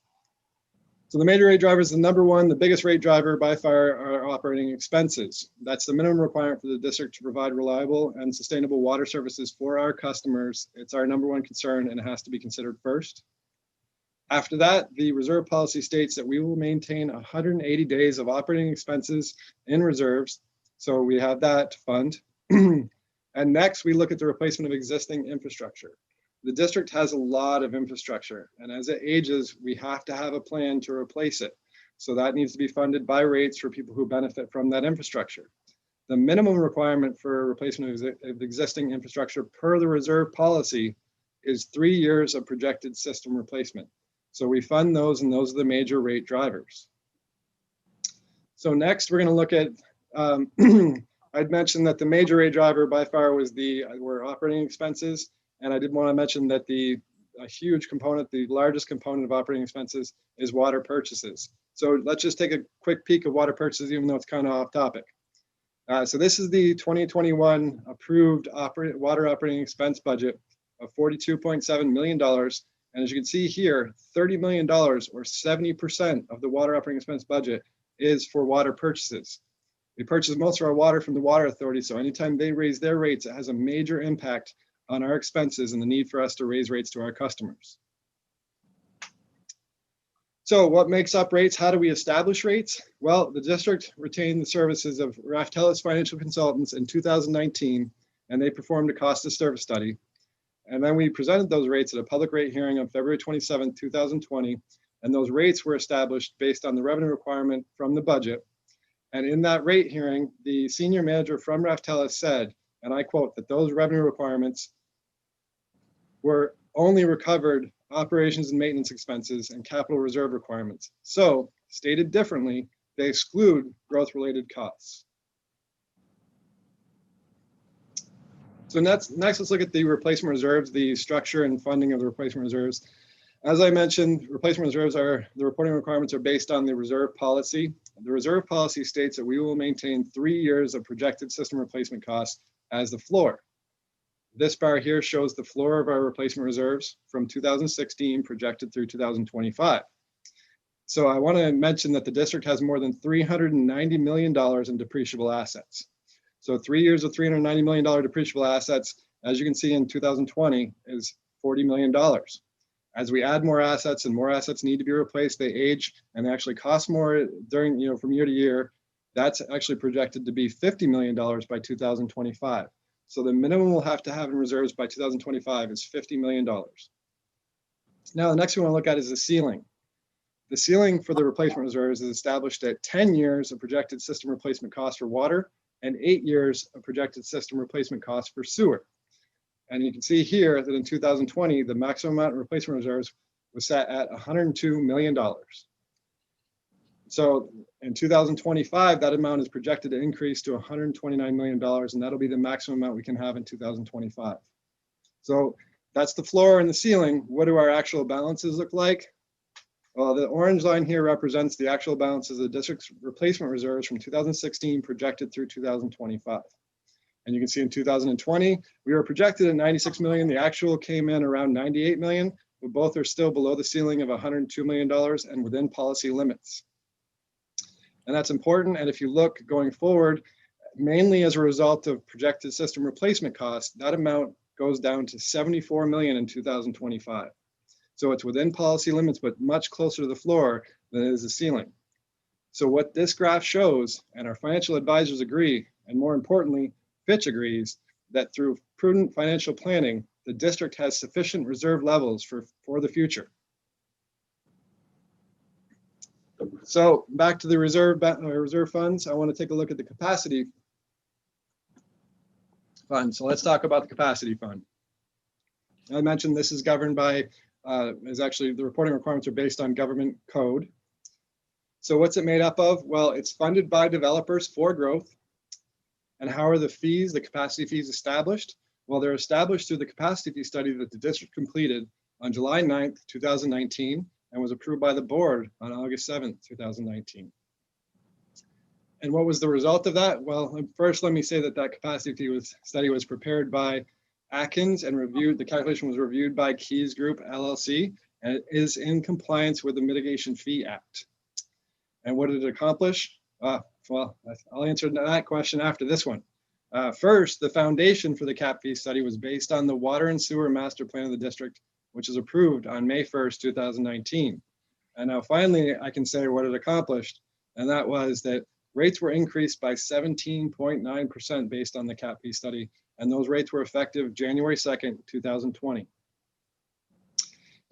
So the major rate drivers, the number one, the biggest rate driver by far are operating expenses. That's the minimum requirement for the district to provide reliable and sustainable water services for our customers. It's our number one concern and it has to be considered first. After that, the reserve policy states that we will maintain 180 days of operating expenses in reserves. So we have that to fund. And next, we look at the replacement of existing infrastructure. The district has a lot of infrastructure, and as it ages, we have to have a plan to replace it. So that needs to be funded by rates for people who benefit from that infrastructure. The minimum requirement for replacement of existing infrastructure per the reserve policy is 3 years of projected system replacement. So we fund those, and those are the major rate drivers. So next, we're going to look at, I'd mentioned that the major rate driver by far were operating expenses. And I did want to mention that a huge component, the largest component of operating expenses is water purchases. So let's just take a quick peek of water purchases, even though it's kind of off topic. So this is the 2021 approved water operating expense budget of $42.7 million. And as you can see here, $30 million or 70% of the water operating expense budget is for water purchases. We purchase most of our water from the water authority. So anytime they raise their rates, it has a major impact on our expenses and the need for us to raise rates to our customers. So what makes up rates? How do we establish rates? Well, the district retained the services of Raftelis Financial Consultants in 2019, and they performed a cost of service study. And then we presented those rates at a public rate hearing on February 27, 2020. And those rates were established based on the revenue requirement from the budget. And in that rate hearing, the senior manager from Raftelis said, and I quote, that those revenue requirements were only recovered operations and maintenance expenses and capital reserve requirements. So, stated differently, they exclude growth-related costs. So next, let's look at the replacement reserves, the structure and funding of the replacement reserves. As I mentioned, replacement reserves the reporting requirements are based on the reserve policy. The reserve policy states that we will maintain 3 years of projected system replacement costs as the floor. This bar here shows the floor of our replacement reserves from 2016 projected through 2025. So I want to mention that the district has more than $390 million in depreciable assets. So 3 years of $390 million depreciable assets, as you can see in 2020, is $40 million. As we add more assets and more assets need to be replaced, they age and they actually cost more during, from year to year. That's actually projected to be $50 million by 2025. So the minimum we'll have to have in reserves by 2025 is $50 million. Now, the next thing we want to look at is the ceiling. The ceiling for the replacement reserves is established at 10 years of projected system replacement costs for water and 8 years of projected system replacement costs for sewer. And you can see here that in 2020, the maximum amount of replacement reserves was set at $102 million. So in 2025, that amount is projected to increase to $129 million, and that'll be the maximum amount we can have in 2025. So that's the floor and the ceiling. What do our actual balances look like? Well, the orange line here represents the actual balances of the district's replacement reserves from 2016 projected through 2025. And you can see in 2020, we were projected at 96 million. The actual came in around 98 million, but both are still below the ceiling of $102 million and within policy limits. And that's important. And if you look going forward, mainly as a result of projected system replacement costs, that amount goes down to 74 million in 2025. So it's within policy limits, but much closer to the floor than it is the ceiling. So what this graph shows, and our financial advisors agree, and more importantly, Fitch agrees, that through prudent financial planning, the district has sufficient reserve levels for the future. So back to the reserve funds, I want to take a look at the capacity fund. So let's talk about the capacity fund. I mentioned this is governed by, the reporting requirements are based on government code. So what's it made up of? Well, it's funded by developers for growth. And how are the fees, the capacity fees established? Well, they're established through the capacity fee study that the district completed on July 9th, 2019, and was approved by the board on August 7th, 2019. And what was the result of that? Well, first, let me say that that capacity fee study was prepared by Atkins and reviewed, the calculation was reviewed by Keys Group LLC, and it is in compliance with the Mitigation Fee Act. And what did it accomplish? Well, I'll answer that question after this one. First, the foundation for the cap fee study was based on the water and sewer master plan of the district, which was approved on May 1st, 2019. And now finally, I can say what it accomplished, and that was that rates were increased by 17.9% based on the cap fee study, and those rates were effective January 2nd, 2020.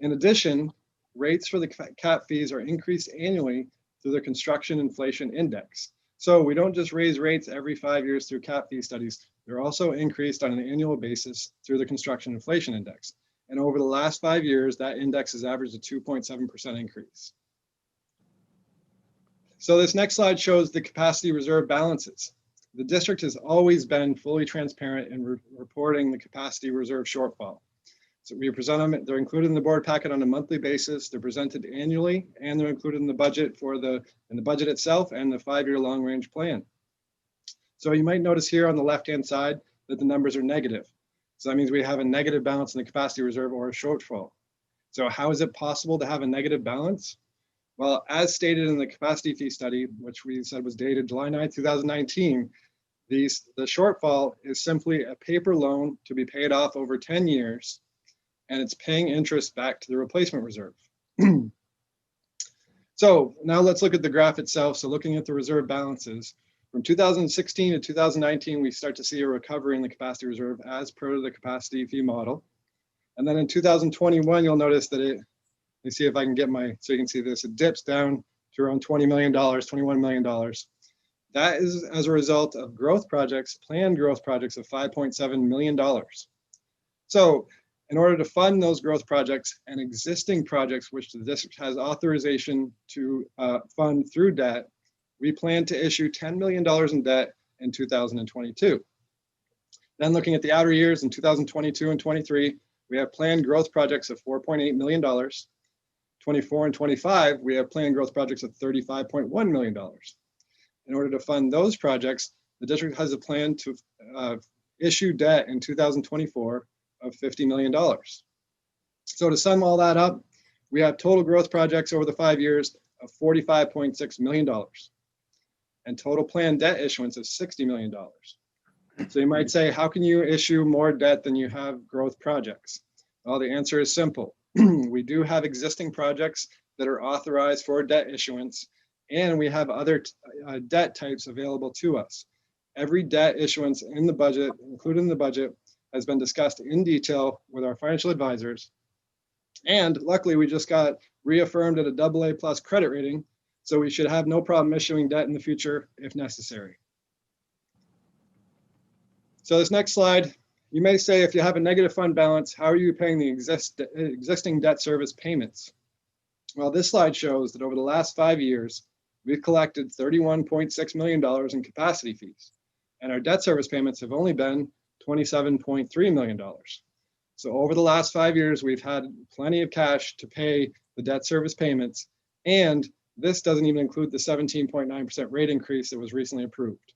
In addition, rates for the cap fees are increased annually through the construction inflation index. So we don't just raise rates every 5 years through cap fee studies, they're also increased on an annual basis through the construction inflation index. And over the last 5 years, that index has averaged a 2.7% increase. So this next slide shows the capacity reserve balances. The district has always been fully transparent in reporting the capacity reserve shortfall. So we present them, they're included in the board packet on a monthly basis. They're presented annually, and they're included in the budget in the budget itself and the 5-year long range plan. So you might notice here on the left-hand side that the numbers are negative. So that means we have a negative balance in the capacity reserve or a shortfall. So how is it possible to have a negative balance? Well, as stated in the capacity fee study, which we said was dated July 9, 2019, the shortfall is simply a paper loan to be paid off over 10 years, and it's paying interest back to the replacement reserve. So now let's look at the graph itself. So looking at the reserve balances, from 2016 to 2019, we start to see a recovery in the capacity reserve as per the capacity fee model. And then in 2021, you'll notice that let me see if I can get so you can see this, it dips down to around $20 million, $21 million. That is as a result of growth projects, planned growth projects of $5.7 million. So in order to fund those growth projects and existing projects, which the district has authorization to fund through debt, we plan to issue $10 million in debt in 2022. Then looking at the outer years in 2022 and 23, we have planned growth projects of $4.8 million. 24 and 25, we have planned growth projects of $35.1 million. In order to fund those projects, the district has a plan to issue debt in 2024 of $50 million. So to sum all that up, we have total growth projects over the 5 years of $45.6 million and total planned debt issuance of $60 million. So you might say, how can you issue more debt than you have growth projects? Well, the answer is simple. We do have existing projects that are authorized for debt issuance, and we have other debt types available to us. Every debt issuance in the budget, included in the budget, has been discussed in detail with our financial advisors. And luckily, we just got reaffirmed at a AA+ credit rating, so we should have no problem issuing debt in the future if necessary. So this next slide, you may say, if you have a negative fund balance, how are you paying the existing debt service payments? Well, this slide shows that over the last 5 years, we've collected $31.6 million in capacity fees, and our debt service payments have only been $27.3 million. So over the last 5 years, we've had plenty of cash to pay the debt service payments, and this doesn't even include the 17.9% rate increase that was recently approved.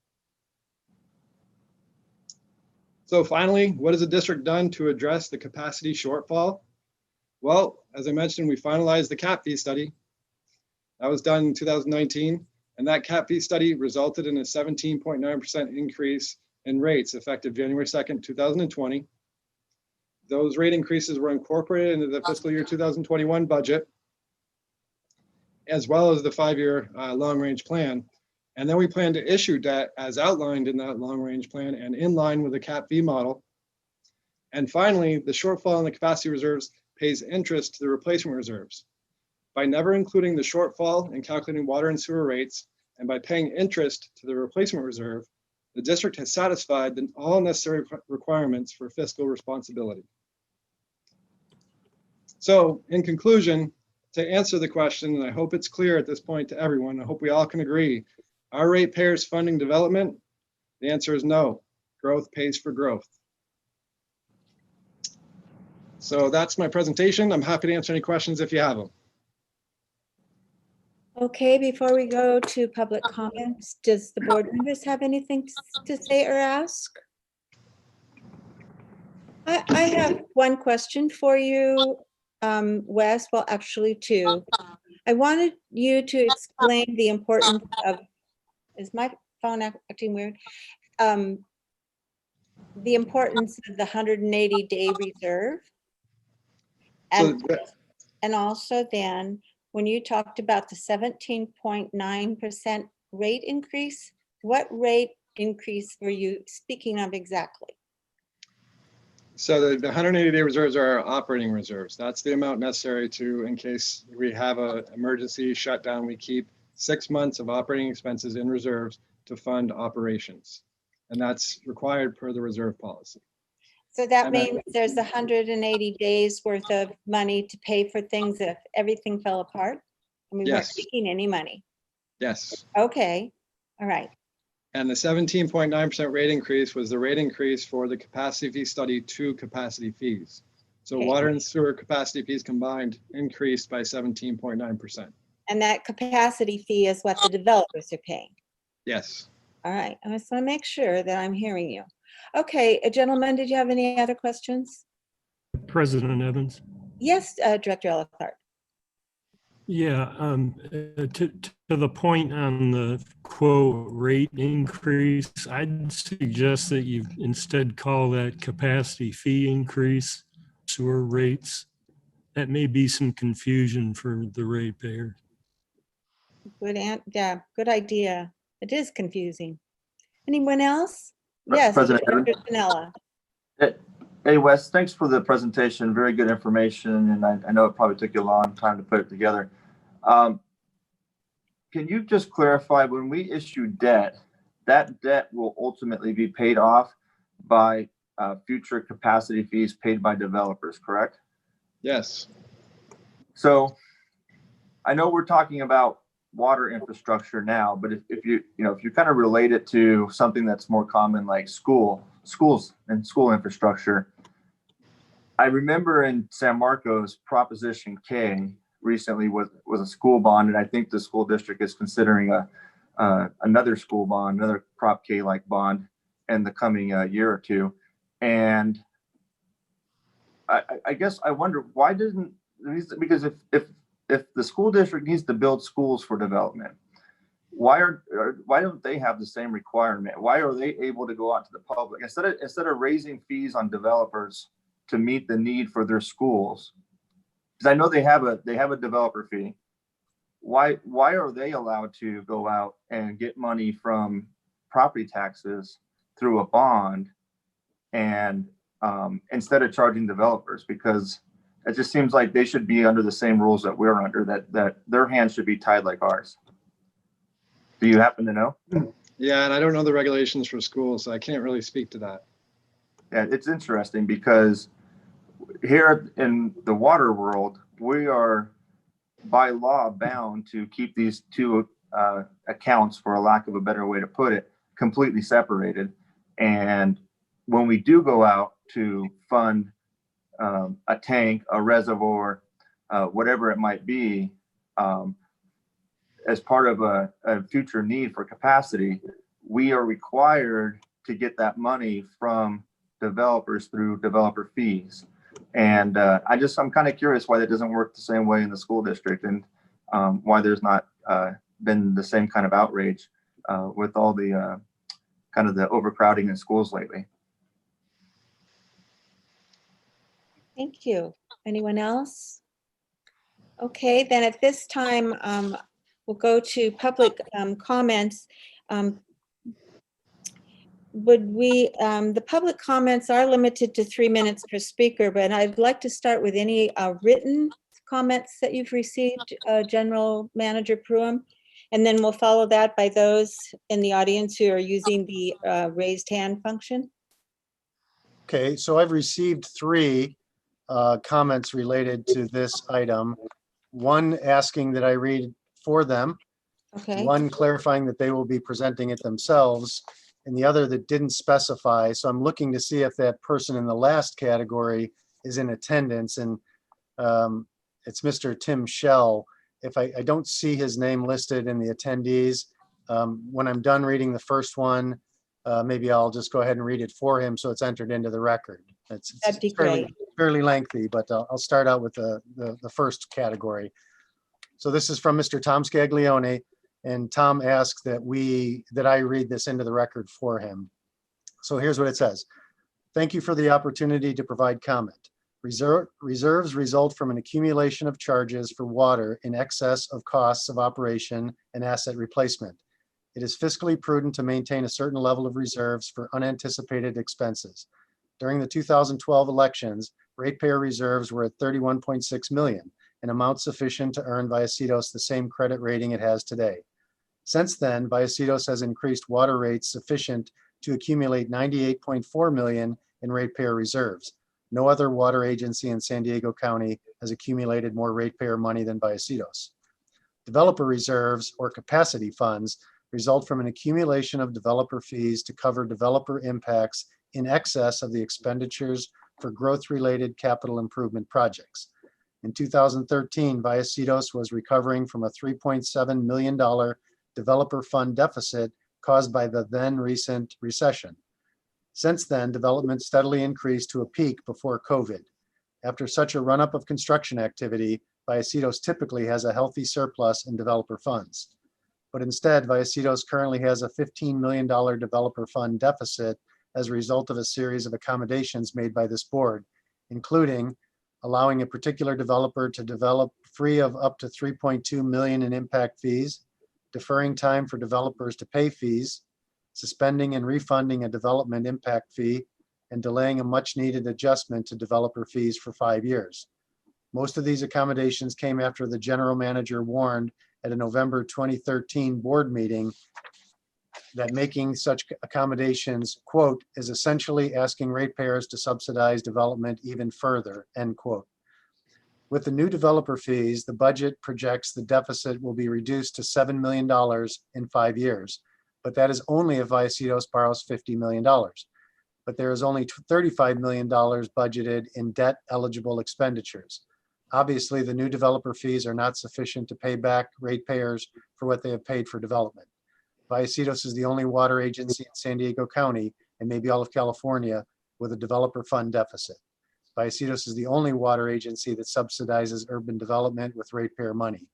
So finally, what has the district done to address the capacity shortfall? Well, as I mentioned, we finalized the cap fee study. That was done in 2019, and that cap fee study resulted in a 17.9% increase in rates effective January 2nd, 2020. Those rate increases were incorporated into the fiscal year 2021 budget, as well as the 5-year long-range plan. And then we plan to issue debt as outlined in that long-range plan and in line with the cap fee model. And finally, the shortfall in the capacity reserves pays interest to the replacement reserves. By never including the shortfall in calculating water and sewer rates, and by paying interest to the replacement reserve, the district has satisfied all necessary requirements for fiscal responsibility. So in conclusion, to answer the question, and I hope it's clear at this point to everyone, I hope we all can agree, are ratepayers funding development? The answer is no. Growth pays for growth. So that's my presentation. I'm happy to answer any questions if you have them. Okay, before we go to public comments, does the board members have anything to say or ask? I have one question for you, Wes. Well, actually two. I wanted you to explain the importance of, is my phone acting weird? The importance of the 180-day reserve. And also then, when you talked about the 17.9% rate increase, what rate increase were you speaking of exactly? So the 180-day reserves are our operating reserves. That's the amount necessary to, in case we have an emergency shutdown, we keep 6 months of operating expenses in reserves to fund operations. And that's required per the reserve policy. So that And I- means there's 180 days worth of money to pay for things if everything fell apart? And we weren't Yes. making any money. Yes. Okay, all right. And the 17.9% rate increase was the rate increase for the capacity fee study to capacity fees. So Okay. water and sewer capacity fees combined increased by 17.9%. And that capacity fee is what the developers are paying. Yes. All right, I just want to make sure that I'm hearing you. Okay, gentlemen, did you have any other questions? President Evans. Yes, Director Ellicott. Yeah, to the point on the quote rate increase, I'd suggest that you instead call that capacity fee increase, sewer rates. That may be some confusion for the ratepayer. Yeah, good idea. It is confusing. Anyone else? Pre- Yes, President Director Spinella. Hey, Wes, thanks for the presentation. Very good information, and I know it probably took you a long time to put it together. Can you just clarify, when we issue debt, that debt will ultimately be paid off by future capacity fees paid by developers, correct? Yes. So I know we're talking about water infrastructure now, but if you kind of relate it to something that's more common like schools and school infrastructure, I remember in San Marcos, Proposition K recently was a school bond, and I think the school district is considering another school bond, another Prop K like bond in the coming year or two. And I guess I wonder why doesn't, because if the school district needs to build schools for development, why don't they have the same requirement? Why are they able to go out to the public instead of raising fees on developers to meet the need for their schools? Because I know they have a developer fee. Why are they allowed to go out and get money from property taxes through a bond and instead of charging developers? Because it just seems like they should be under the same rules that we're under, that their hands should be tied like ours. Do you happen to know? Yeah, and I don't know the regulations for schools, so I can't really speak to that. Yeah, it's interesting because here in the water world, we are by law bound to keep these two accounts, for a lack of a better way to put it, completely separated. And when we do go out to fund a tank, a reservoir, whatever it might be, as part of a future need for capacity, we are required to get that money from developers through developer fees. And I'm kind of curious why that doesn't work the same way in the school district, and why there's not been the same kind of outrage with all the kind of the overcrowding in schools lately. Thank you. Anyone else? Okay, then at this time, we'll go to public comments. The public comments are limited to 3 minutes per speaker, but I'd like to start with any written comments that you've received, General Manager Pruitt, and then we'll follow that by those in the audience who are using the raised hand function. Okay, so I've received 3 comments related to this item. One asking that I read for them, Okay, one clarifying that they will be presenting it themselves, and the other that didn't specify. So I'm looking to see if that person in the last category is in attendance, and it's Mr. Tim Shell. If I don't see his name listed in the attendees, when I'm done reading the first one, maybe I'll just go ahead and read it for him so it's entered into the record. that'd be great. Fairly lengthy, but I'll start out with the first category. So this is from Mr. Tom Scaglione, and Tom asks that I read this into the record for him. So here's what it says. Thank you for the opportunity to provide comment. Reserves result from an accumulation of charges for water in excess of costs of operation and asset replacement. It is fiscally prudent to maintain a certain level of reserves for unanticipated expenses. During the 2012 elections, ratepayer reserves were at 31.6 million, an amount sufficient to earn Vallecitos the same credit rating it has today. Since then, Vallecitos has increased water rates sufficient to accumulate 98.4 million in ratepayer reserves. No other water agency in San Diego County has accumulated more ratepayer money than Vallecitos. Developer reserves or capacity funds result from an accumulation of developer fees to cover developer impacts in excess of the expenditures for growth-related capital improvement projects. In 2013, Vallecitos was recovering from a $3.7 million developer fund deficit caused by the then recent recession. Since then, development steadily increased to a peak before COVID. After such a run-up of construction activity, Vallecitos typically has a healthy surplus in developer funds. But instead, Vallecitos currently has a $15 million developer fund deficit as a result of a series of accommodations made by this board, including allowing a particular developer to develop free of up to $3.2 million in impact fees, deferring time for developers to pay fees, suspending and refunding a development impact fee, and delaying a much-needed adjustment to developer fees for 5 years. Most of these accommodations came after the general manager warned at a November 2013 board meeting that making such accommodations, quote, is essentially asking ratepayers to subsidize development even further, end quote. With the new developer fees, the budget projects the deficit will be reduced to $7 million in 5 years, but that is only if Vallecitos borrows $50 million. But there is only $35 million budgeted in debt eligible expenditures. Obviously, the new developer fees are not sufficient to pay back ratepayers for what they have paid for development. Vallecitos is the only water agency in San Diego County and maybe all of California with a developer fund deficit. Vallecitos is the only water agency that subsidizes urban development with ratepayer money.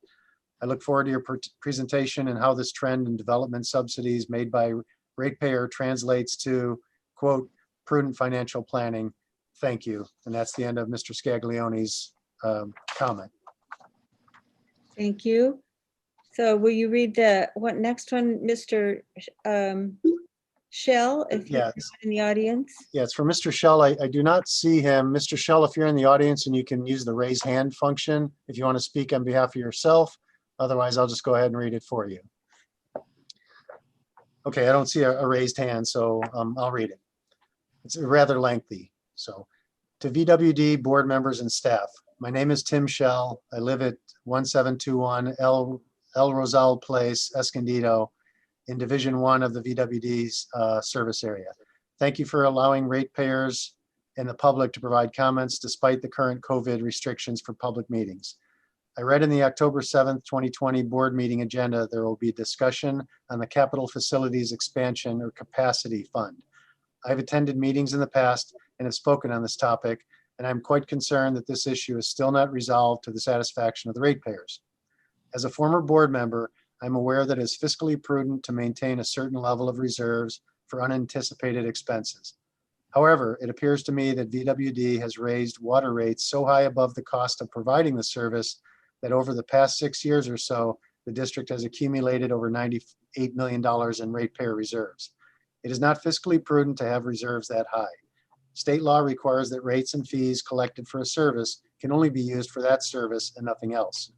I look forward to your presentation and how this trend in development subsidies made by ratepayer translates to, quote, prudent financial planning. Thank you. And that's the end of Mr. Scaglione's comment. Thank you. So will you read what next one, Mr. Shell, if you're Yes. in the audience? Yes, for Mr. Shell, I do not see him. Mr. Shell, if you're in the audience and you can use the raise hand function, if you want to speak on behalf of yourself, otherwise I'll just go ahead and read it for you. Okay, I don't see a raised hand, so I'll read it. It's rather lengthy. So to VWD board members and staff, my name is Tim Shell. I live at 1721 El Rosal Place, Escondido, in Division 1 of the VWD's service area. Thank you for allowing ratepayers and the public to provide comments despite the current COVID restrictions for public meetings. I read in the October 7th, 2020 board meeting agenda, there will be discussion on the Capital Facilities Expansion or Capacity Fund. I've attended meetings in the past and have spoken on this topic, and I'm quite concerned that this issue is still not resolved to the satisfaction of the ratepayers. As a former board member, I'm aware that it is fiscally prudent to maintain a certain level of reserves for unanticipated expenses. However, it appears to me that VWD has raised water rates so high above the cost of providing the service that over the past 6 years or so, the district has accumulated over $98 million in ratepayer reserves. It is not fiscally prudent to have reserves that high. State law requires that rates and fees collected for a service can only be used for that service and nothing else.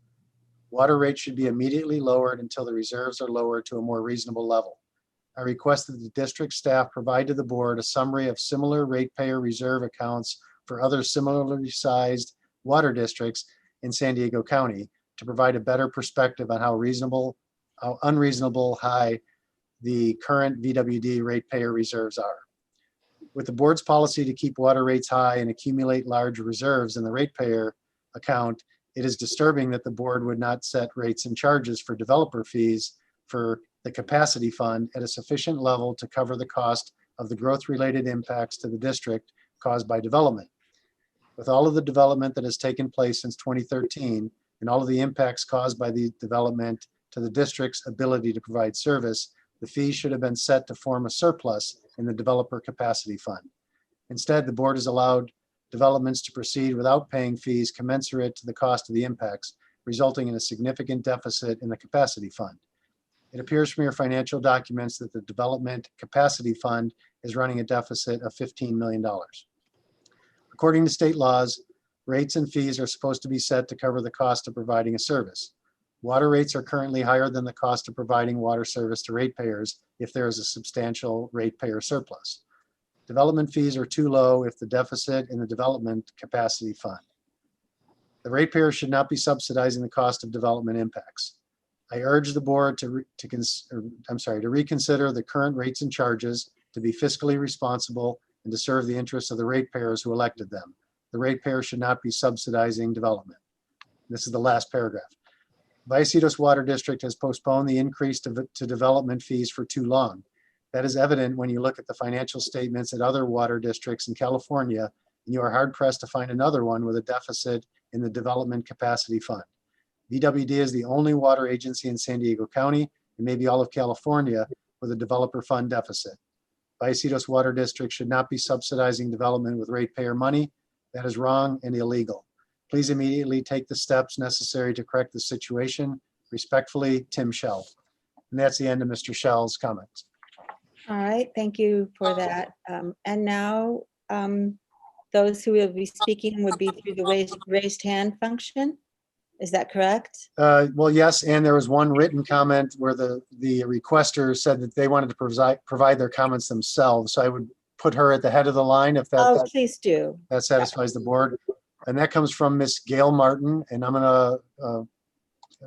Water rates should be immediately lowered until the reserves are lowered to a more reasonable level. I request that the district staff provide to the board a summary of similar ratepayer reserve accounts for other similarly sized water districts in San Diego County to provide a better perspective on how unreasonable high the current VWD ratepayer reserves are. With the board's policy to keep water rates high and accumulate large reserves in the ratepayer account, it is disturbing that the board would not set rates and charges for developer fees for the capacity fund at a sufficient level to cover the cost of the growth-related impacts to the district caused by development. With all of the development that has taken place since 2013 and all of the impacts caused by the development to the district's ability to provide service, the fees should have been set to form a surplus in the developer capacity fund. Instead, the board has allowed developments to proceed without paying fees commensurate to the cost of the impacts, resulting in a significant deficit in the capacity fund. It appears from your financial documents that the development capacity fund is running a deficit of $15 million. According to state laws, rates and fees are supposed to be set to cover the cost of providing a service. Water rates are currently higher than the cost of providing water service to ratepayers if there is a substantial ratepayer surplus. Development fees are too low if the deficit in the development capacity fund. The ratepayer should not be subsidizing the cost of development impacts. I urge the board to reconsider the current rates and charges to be fiscally responsible and to serve the interests of the ratepayers who elected them. The ratepayer should not be subsidizing development. This is the last paragraph. Vallecitos Water District has postponed the increase to development fees for too long. That is evident when you look at the financial statements at other water districts in California, and you are hard pressed to find another one with a deficit in the development capacity fund. VWD is the only water agency in San Diego County, and maybe all of California, with a developer fund deficit. Vallecitos Water District should not be subsidizing development with ratepayer money. That is wrong and illegal. Please immediately take the steps necessary to correct the situation. Respectfully, Tim Schell. And that's the end of Mr. Schell's comments. All right, thank you for that. And now those who will be speaking would be through the raised hand function. Is that correct? Well, yes, and there was one written comment where the requester said that they wanted to provide their comments themselves. So I would put her at the head of the line if that, Please do. that satisfies the board. And that comes from Miss Gail Martin, and I'm gonna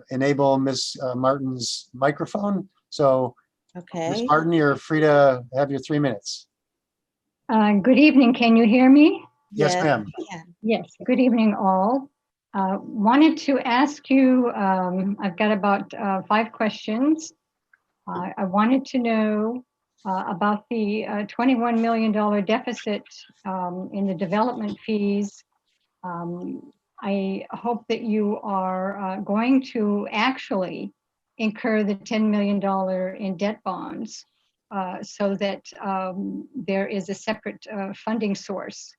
enable Miss Martin's microphone. So Miss Okay. Martin, you're free to have your 3 minutes. Good evening. Can you hear me? Yes, ma'am. we can. Yes. Good evening, all. Wanted to ask you, I've got about 5 questions. I wanted to know about the $21 million deficit in the development fees. I hope that you are going to actually incur the $10 million in debt bonds so that there is a separate funding source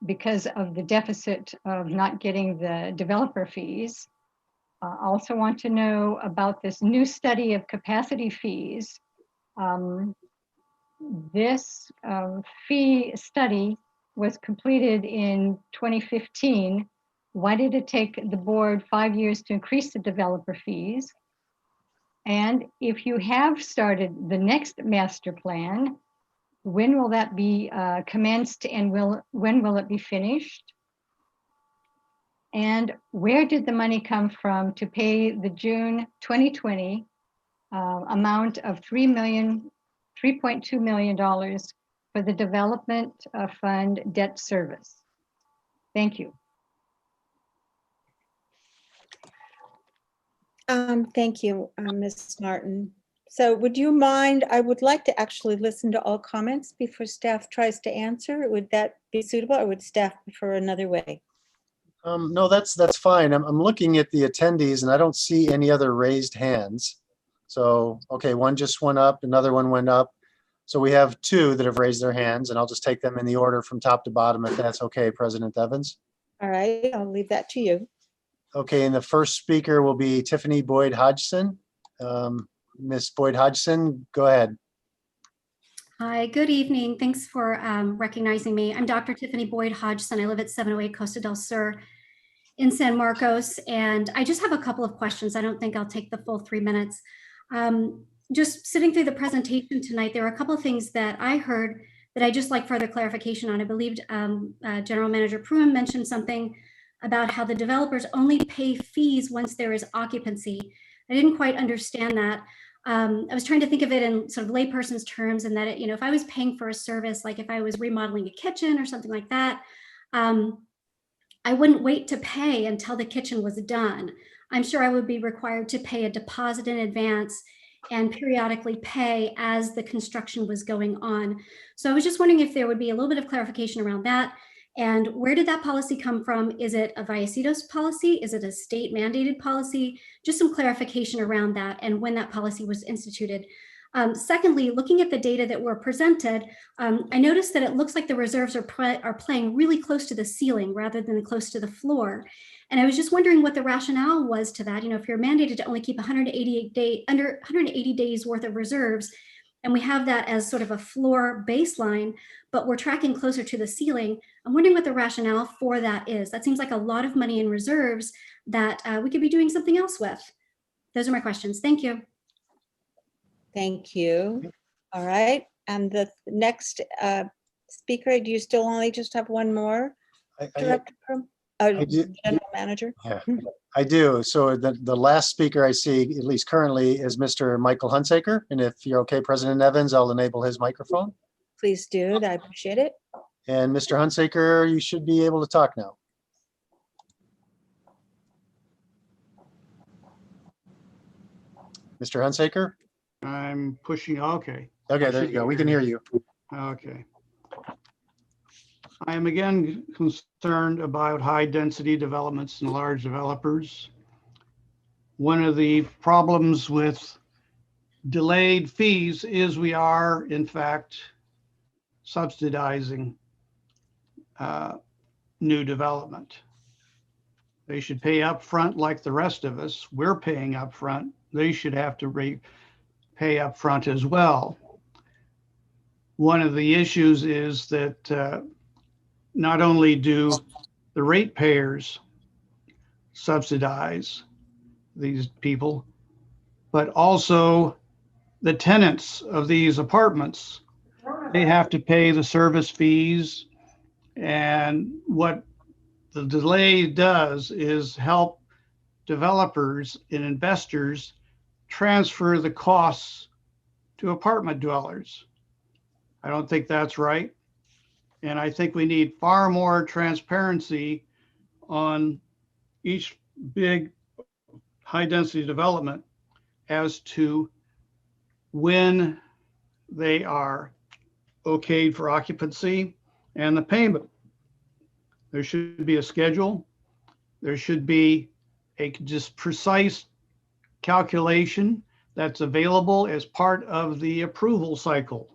because of the deficit of not getting the developer fees. I also want to know about this new study of capacity fees. This fee study was completed in 2015. Why did it take the board 5 years to increase the developer fees? And if you have started the next master plan, when will that be commenced and when will it be finished? And where did the money come from to pay the June 2020 amount of $3.2 million for the development fund debt service? Thank you. Thank you, Ms. Martin. So would you mind, I would like to actually listen to all comments before staff tries to answer. Would that be suitable, or would staff prefer another way? No, that's fine. I'm looking at the attendees and I don't see any other raised hands. So, okay, one just went up, another one went up. So we have 2 that have raised their hands, and I'll just take them in the order from top to bottom if that's okay, President Evans. All right, I'll leave that to you. Okay, and the first speaker will be Tiffany Boyd Hodgson. Ms. Boyd Hodgson, go ahead. Hi, good evening. Thanks for recognizing me. I'm Dr. Tiffany Boyd Hodgson. I live at 708 Costa del Sur in San Marcos, and I just have a couple of questions. I don't think I'll take the full 3 minutes. Just sitting through the presentation tonight, there were a couple of things that I heard that I just like further clarification on. I believed General Manager Pruitt mentioned something about how the developers only pay fees once there is occupancy. I didn't quite understand that. I was trying to think of it in sort of layperson's terms, and that if I was paying for a service, like if I was remodeling a kitchen or something like that, I wouldn't wait to pay until the kitchen was done. I'm sure I would be required to pay a deposit in advance and periodically pay as the construction was going on. So I was just wondering if there would be a little bit of clarification around that. And where did that policy come from? Is it a Vallecitos policy? Is it a state mandated policy? Just some clarification around that and when that policy was instituted. Secondly, looking at the data that were presented, I noticed that it looks like the reserves are playing really close to the ceiling rather than close to the floor. And I was just wondering what the rationale was to that. If you're mandated to only keep 180 days worth of reserves, and we have that as sort of a floor baseline, but we're tracking closer to the ceiling, I'm wondering what the rationale for that is. That seems like a lot of money in reserves that we could be doing something else with. Those are my questions. Thank you. Thank you. All right, and the next speaker? Do you still only just have one more, Director Crum? do. General Manager? Yeah, I do. So the last speaker I see, at least currently, is Mr. Michael Hunsaker. And if you're okay, President Evans, I'll enable his microphone. Please do. I appreciate it. And Mr. Hunsaker, you should be able to talk now. Mr. Hunsaker? I'm pushing, okay. Okay, there you go. We can hear you. Okay. I am again concerned about high-density developments and large developers. One of the problems with delayed fees is we are, in fact, subsidizing new development. They should pay upfront like the rest of us. We're paying upfront. They should have to pay upfront as well. One of the issues is that not only do the ratepayers subsidize these people, but also the tenants of these apartments, they have to pay the service fees. And what the delay does is help developers and investors transfer the costs to apartment dwellers. I don't think that's right. And I think we need far more transparency on each big high-density development as to when they are okayed for occupancy and the payment. There should be a schedule. There should be a just precise calculation that's available as part of the approval cycle.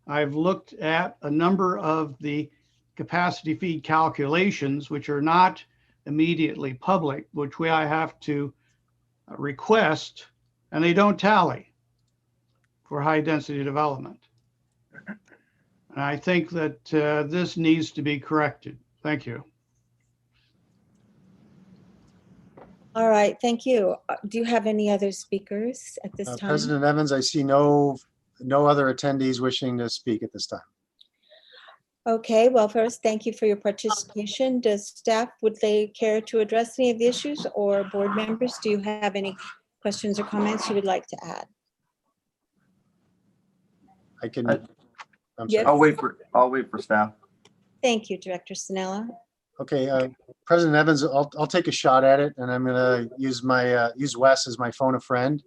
I've looked at a number of the capacity fee calculations, which are not immediately public, which I have to request, and they don't tally for high density development. And I think that this needs to be corrected. Thank you. All right, thank you. Do you have any other speakers at this time? President Evans, I see no other attendees wishing to speak at this time. Okay, well, first, thank you for your participation. Does staff, would they care to address any of the issues, or board members, do you have any questions or comments you would like to add? I can, I- I'm Yes. sorry. I'll wait for staff. Thank you, Director Sinella. Okay, President Evans, I'll take a shot at it, and I'm gonna use use Wes as my phone a friend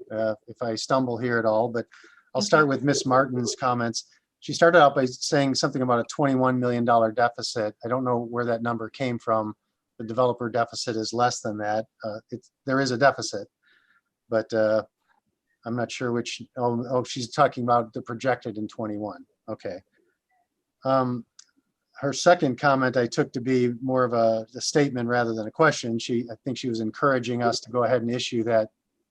if I stumble here at all, but I'll start with Miss Martin's comments. She started out by saying something about a $21 million deficit. I don't know where that number came from. The developer deficit is less than that. There is a deficit, but I'm not sure which, she's talking about the projected in 21. Okay. Her second comment I took to be more of a statement rather than a question. I think she was encouraging us to go ahead and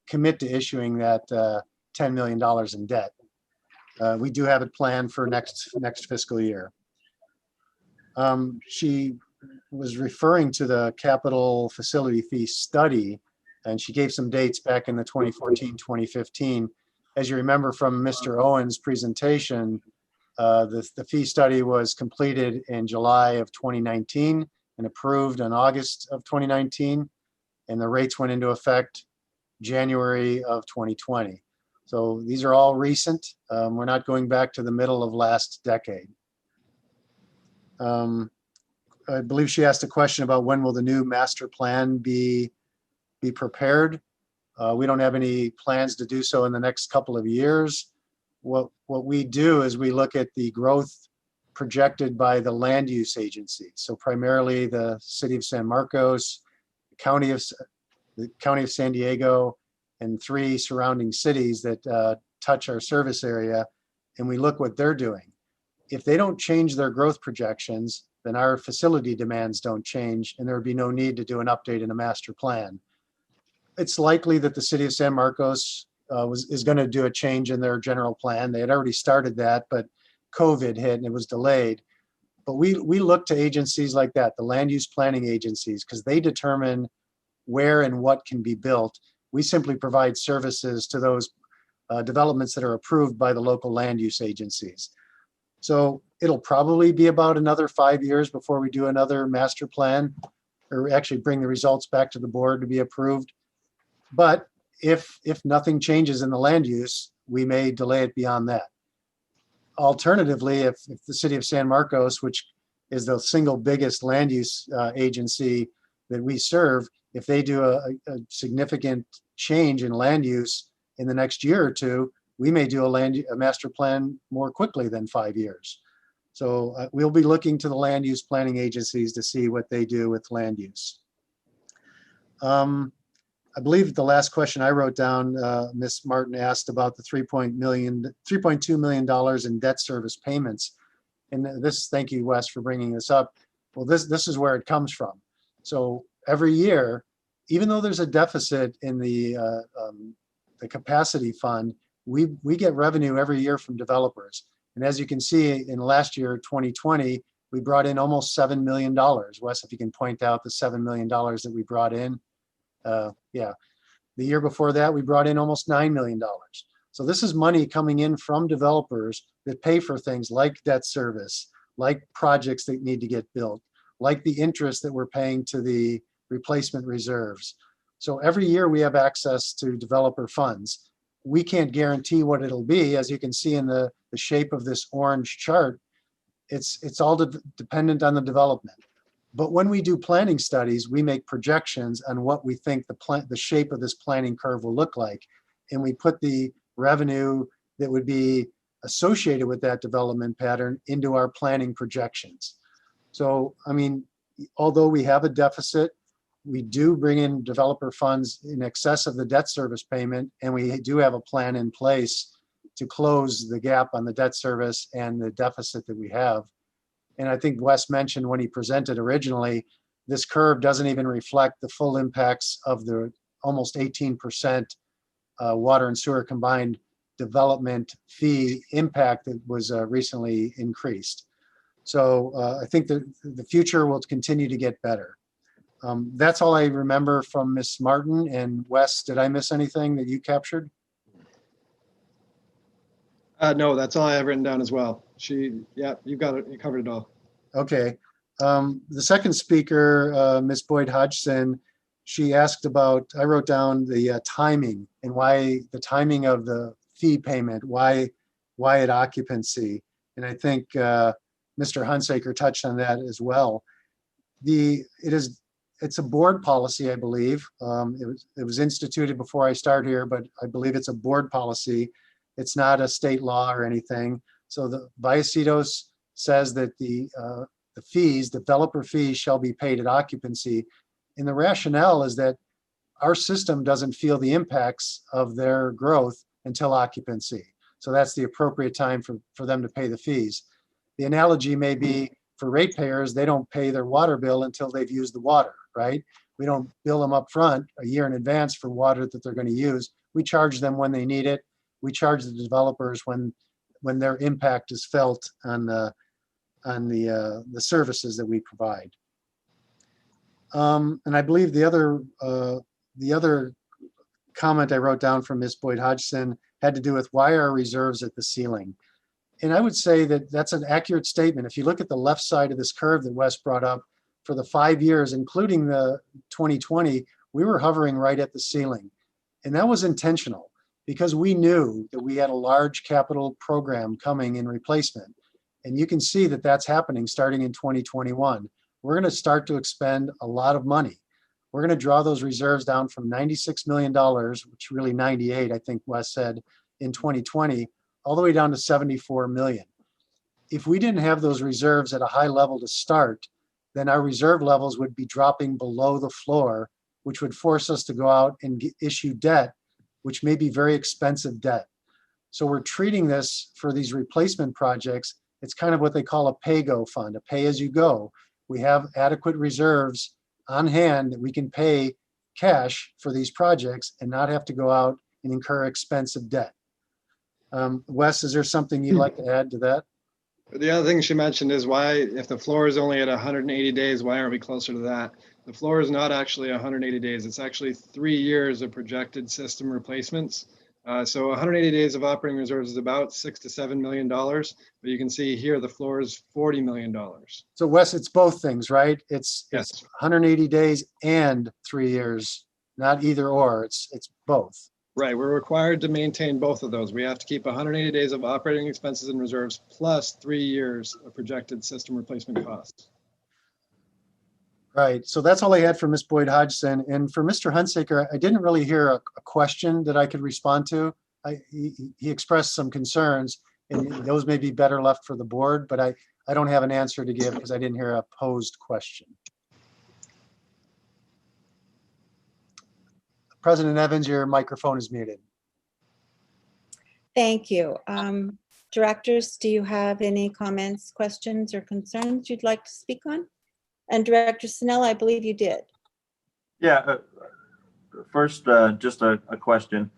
commit to issuing that $10 million in debt. We do have it planned for next fiscal year. She was referring to the capital facility fee study, and she gave some dates back in the 2014, 2015. As you remember from Mr. Owen's presentation, the fee study was completed in July of 2019 and approved in August of 2019, and the rates went into effect January of 2020. So these are all recent. We're not going back to the middle of last decade. I believe she asked a question about when will the new master plan be prepared. We don't have any plans to do so in the next couple of years. What we do is we look at the growth projected by the land use agencies. So primarily the city of San Marcos, the county of San Diego, and 3 surrounding cities that touch our service area, and we look what they're doing. If they don't change their growth projections, then our facility demands don't change, and there would be no need to do an update in a master plan. It's likely that the city of San Marcos is going to do a change in their general plan. They had already started that, but COVID hit and it was delayed. But we look to agencies like that, the land use planning agencies, because they determine where and what can be built. We simply provide services to those developments that are approved by the local land use agencies. So it'll probably be about another 5 years before we do another master plan, or actually bring the results back to the board to be approved. But if nothing changes in the land use, we may delay it beyond that. Alternatively, if the city of San Marcos, which is the single biggest land use agency that we serve, if they do a significant change in land use in the next year or two, we may do a master plan more quickly than 5 years. So we'll be looking to the land use planning agencies to see what they do with land use. I believe the last question I wrote down, Ms. Martin asked about the $3.2 million in debt service payments. And this, thank you, Wes, for bringing this up. Well, this is where it comes from. So every year, even though there's a deficit in the capacity fund, we get revenue every year from developers. And as you can see, in last year, 2020, we brought in almost $7 million. Wes, if you can point out the $7 million that we brought in. Yeah, the year before that, we brought in almost $9 million. So this is money coming in from developers that pay for things like debt service, like projects that need to get built, like the interest that we're paying to the replacement reserves. So every year we have access to developer funds. We can't guarantee what it'll be. As you can see in the shape of this orange chart, it's all dependent on the development. But when we do planning studies, we make projections on what we think the shape of this planning curve will look like. And we put the revenue that would be associated with that development pattern into our planning projections. So, I mean, although we have a deficit, we do bring in developer funds in excess of the debt service payment, and we do have a plan in place to close the gap on the debt service and the deficit that we have. And I think Wes mentioned when he presented originally, this curve doesn't even reflect the full impacts of the almost 18% water and sewer combined development fee impact that was recently increased. So I think the future will continue to get better. That's all I remember from Ms. Martin. And Wes, did I miss anything that you captured? No, that's all I have written down as well. Yeah, you got it. You covered it all. Okay. The second speaker, Ms. Boyd Hodgson, she asked about, I wrote down the timing and why the timing of the fee payment, why at occupancy. And I think Mr. Hunsaker touched on that as well. It's a board policy, I believe. It was instituted before I started here, but I believe it's a board policy. It's not a state law or anything. So the Vallecitos says that the fees, developer fees, shall be paid at occupancy. And the rationale is that our system doesn't feel the impacts of their growth until occupancy. So that's the appropriate time for them to pay the fees. The analogy may be for ratepayers, they don't pay their water bill until they've used the water, right? We don't bill them up front a year in advance for water that they're going to use. We charge them when they need it. We charge the developers when their impact is felt on the services that we provide. And I believe the other comment I wrote down from Ms. Boyd Hodgson had to do with why are reserves at the ceiling? And I would say that that's an accurate statement. If you look at the left side of this curve that Wes brought up, for the 5 years, including the 2020, we were hovering right at the ceiling. And that was intentional because we knew that we had a large capital program coming in replacement. And you can see that that's happening starting in 2021. We're going to start to expend a lot of money. We're going to draw those reserves down from $96 million, which really 98, I think Wes said, in 2020, all the way down to 74 million. If we didn't have those reserves at a high level to start, then our reserve levels would be dropping below the floor, which would force us to go out and issue debt, which may be very expensive debt. So we're treating this for these replacement projects. It's kind of what they call a pay-go fund, a pay-as-you-go. We have adequate reserves on hand that we can pay cash for these projects and not have to go out and incur expensive debt. Wes, is there something you'd like to add to that? The other thing she mentioned is why, if the floor is only at 180 days, why aren't we closer to that? The floor is not actually 180 days. It's actually 3 years of projected system replacements. So 180 days of operating reserves is about $6 to $7 million, but you can see here the floor is $40 million. So Wes, it's both things, right? It's Yes. 180 days and 3 years, not either or. It's both. Right, we're required to maintain both of those. We have to keep 180 days of operating expenses and reserves plus 3 years of projected system replacement costs. Right. So that's all I had for Ms. Boyd Hodgson. And for Mr. Hunsaker, I didn't really hear a question that I could respond to. He expressed some concerns, and those may be better left for the board, but I don't have an answer to give because I didn't hear a posed question. President Evans, your microphone is muted. Thank you. Directors, do you have any comments, questions, or concerns you'd like to speak on? And Director Snell, I believe you did. Yeah, first, just a question,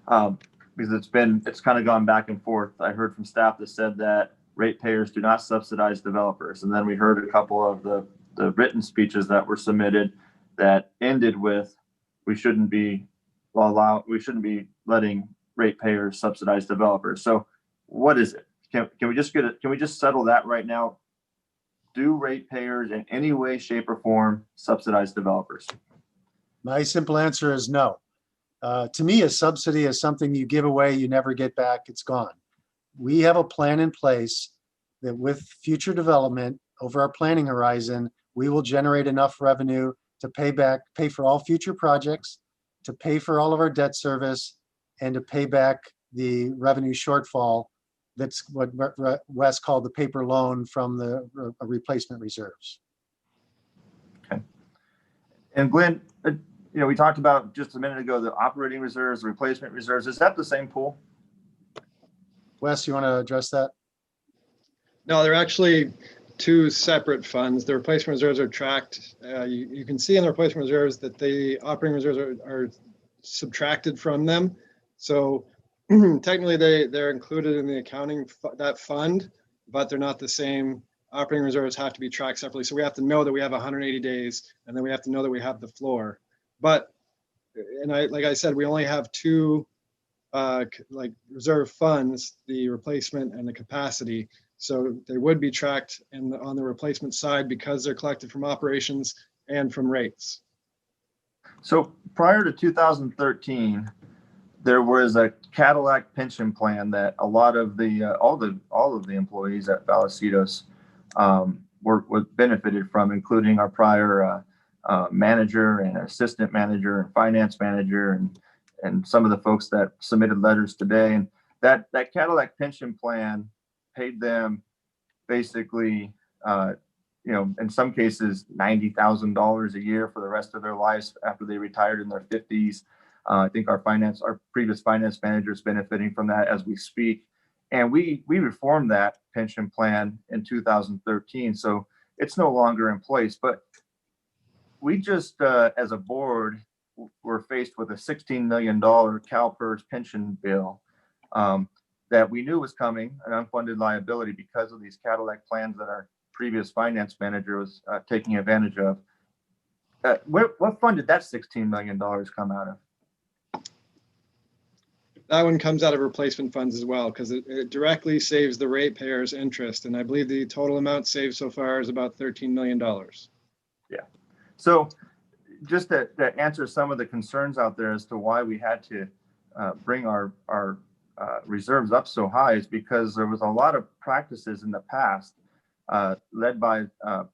because it's kind of gone back and forth. I heard from staff that said that ratepayers do not subsidize developers. And then we heard a couple of the written speeches that were submitted that ended with, we shouldn't be letting ratepayers subsidize developers. So what is it? Can we just settle that right now? Do ratepayers in any way, shape, or form subsidize developers? My simple answer is no. To me, a subsidy is something you give away, you never get back, it's gone. We have a plan in place that with future development over our planning horizon, we will generate enough revenue to pay for all future projects, to pay for all of our debt service, and to pay back the revenue shortfall. That's what Wes called the paper loan from the replacement reserves. Okay. And Glenn, we talked about just a minute ago, the operating reserves, the replacement reserves. Is that the same pool? Wes, you want to address that? No, they're actually two separate funds. The replacement reserves are tracked. You can see in the replacement reserves that the operating reserves are subtracted from them. So technically they're included in the accounting, that fund, but they're not the same. Operating reserves have to be tracked separately. So we have to know that we have 180 days, and then we have to know that we have the floor. But, like I said, we only have two reserve funds, the replacement and the capacity. So they would be tracked on the replacement side because they're collected from operations and from rates. So prior to 2013, there was a Cadillac pension plan that a lot of all of the employees at Vallecitos were benefited from, including our prior manager and assistant manager and finance manager and some of the folks that submitted letters today. And that Cadillac pension plan paid them basically, in some cases, $90,000 a year for the rest of their lives after they retired in their 50s. I think our previous finance manager is benefiting from that as we speak. And we reformed that pension plan in 2013. So it's no longer in place. But we just, as a board, were faced with a $16 million CalPERS pension bill that we knew was coming, an unfunded liability because of these Cadillac plans that our previous finance manager was taking advantage of. What fund did that $16 million come out of? That one comes out of replacement funds as well, because it directly saves the ratepayers' interest. And I believe the total amount saved so far is about $13 million. Yeah. So just to answer some of the concerns out there as to why we had to bring our reserves up so high is because there was a lot of practices in the past led by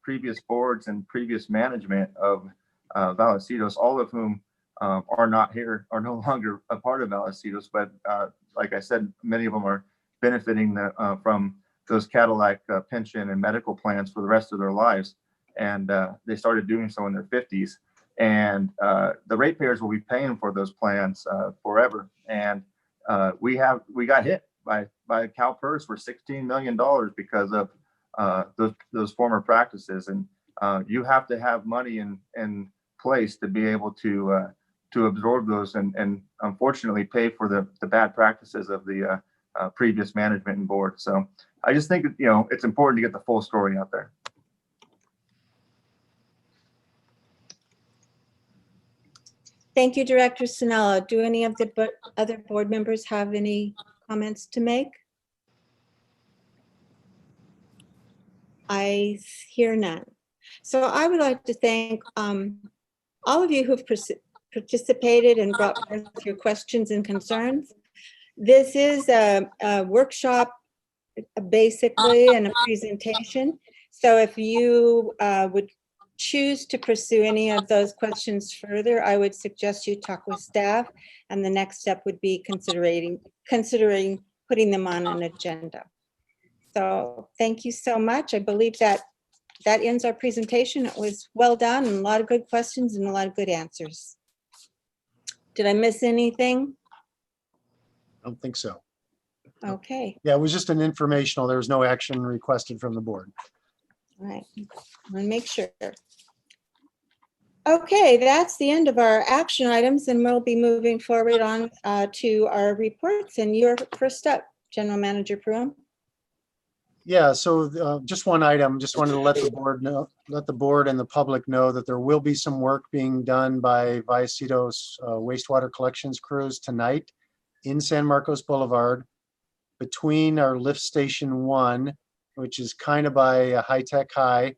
previous boards and previous management of Vallecitos, all of whom are no longer a part of Vallecitos, but like I said, many of them are benefiting from those Cadillac pension and medical plans for the rest of their lives. And they started doing so in their 50s. And the ratepayers will be paying for those plans forever. And we got hit by CalPERS for $16 million because of those former practices. And you have to have money in place to be able to absorb those and unfortunately pay for the bad practices of the previous management and board. So I just think it's important to get the full story out there. Thank you, Director Sinella. Do any of the other board members have any comments to make? I hear none. So I would like to thank all of you who've participated and brought forth your questions and concerns. This is a workshop, basically, and a presentation. So if you would choose to pursue any of those questions further, I would suggest you talk with staff, and the next step would be considering putting them on an agenda. So thank you so much. I believe that ends our presentation. It was well done and a lot of good questions and a lot of good answers. Did I miss anything? I don't think so. Okay, Yeah, it was just an informational. There was no action requested from the board. all right. I'm gonna make sure. Okay, that's the end of our action items, and we'll be moving forward on to our reports. And you're first up, General Manager Pruitt. Yeah, so just one item, just wanted to let the board know, let the board and the public know that there will be some work being done by Vallecitos wastewater collections crews tonight in San Marcos Boulevard between our lift station 1, which is kind of by High Tech High,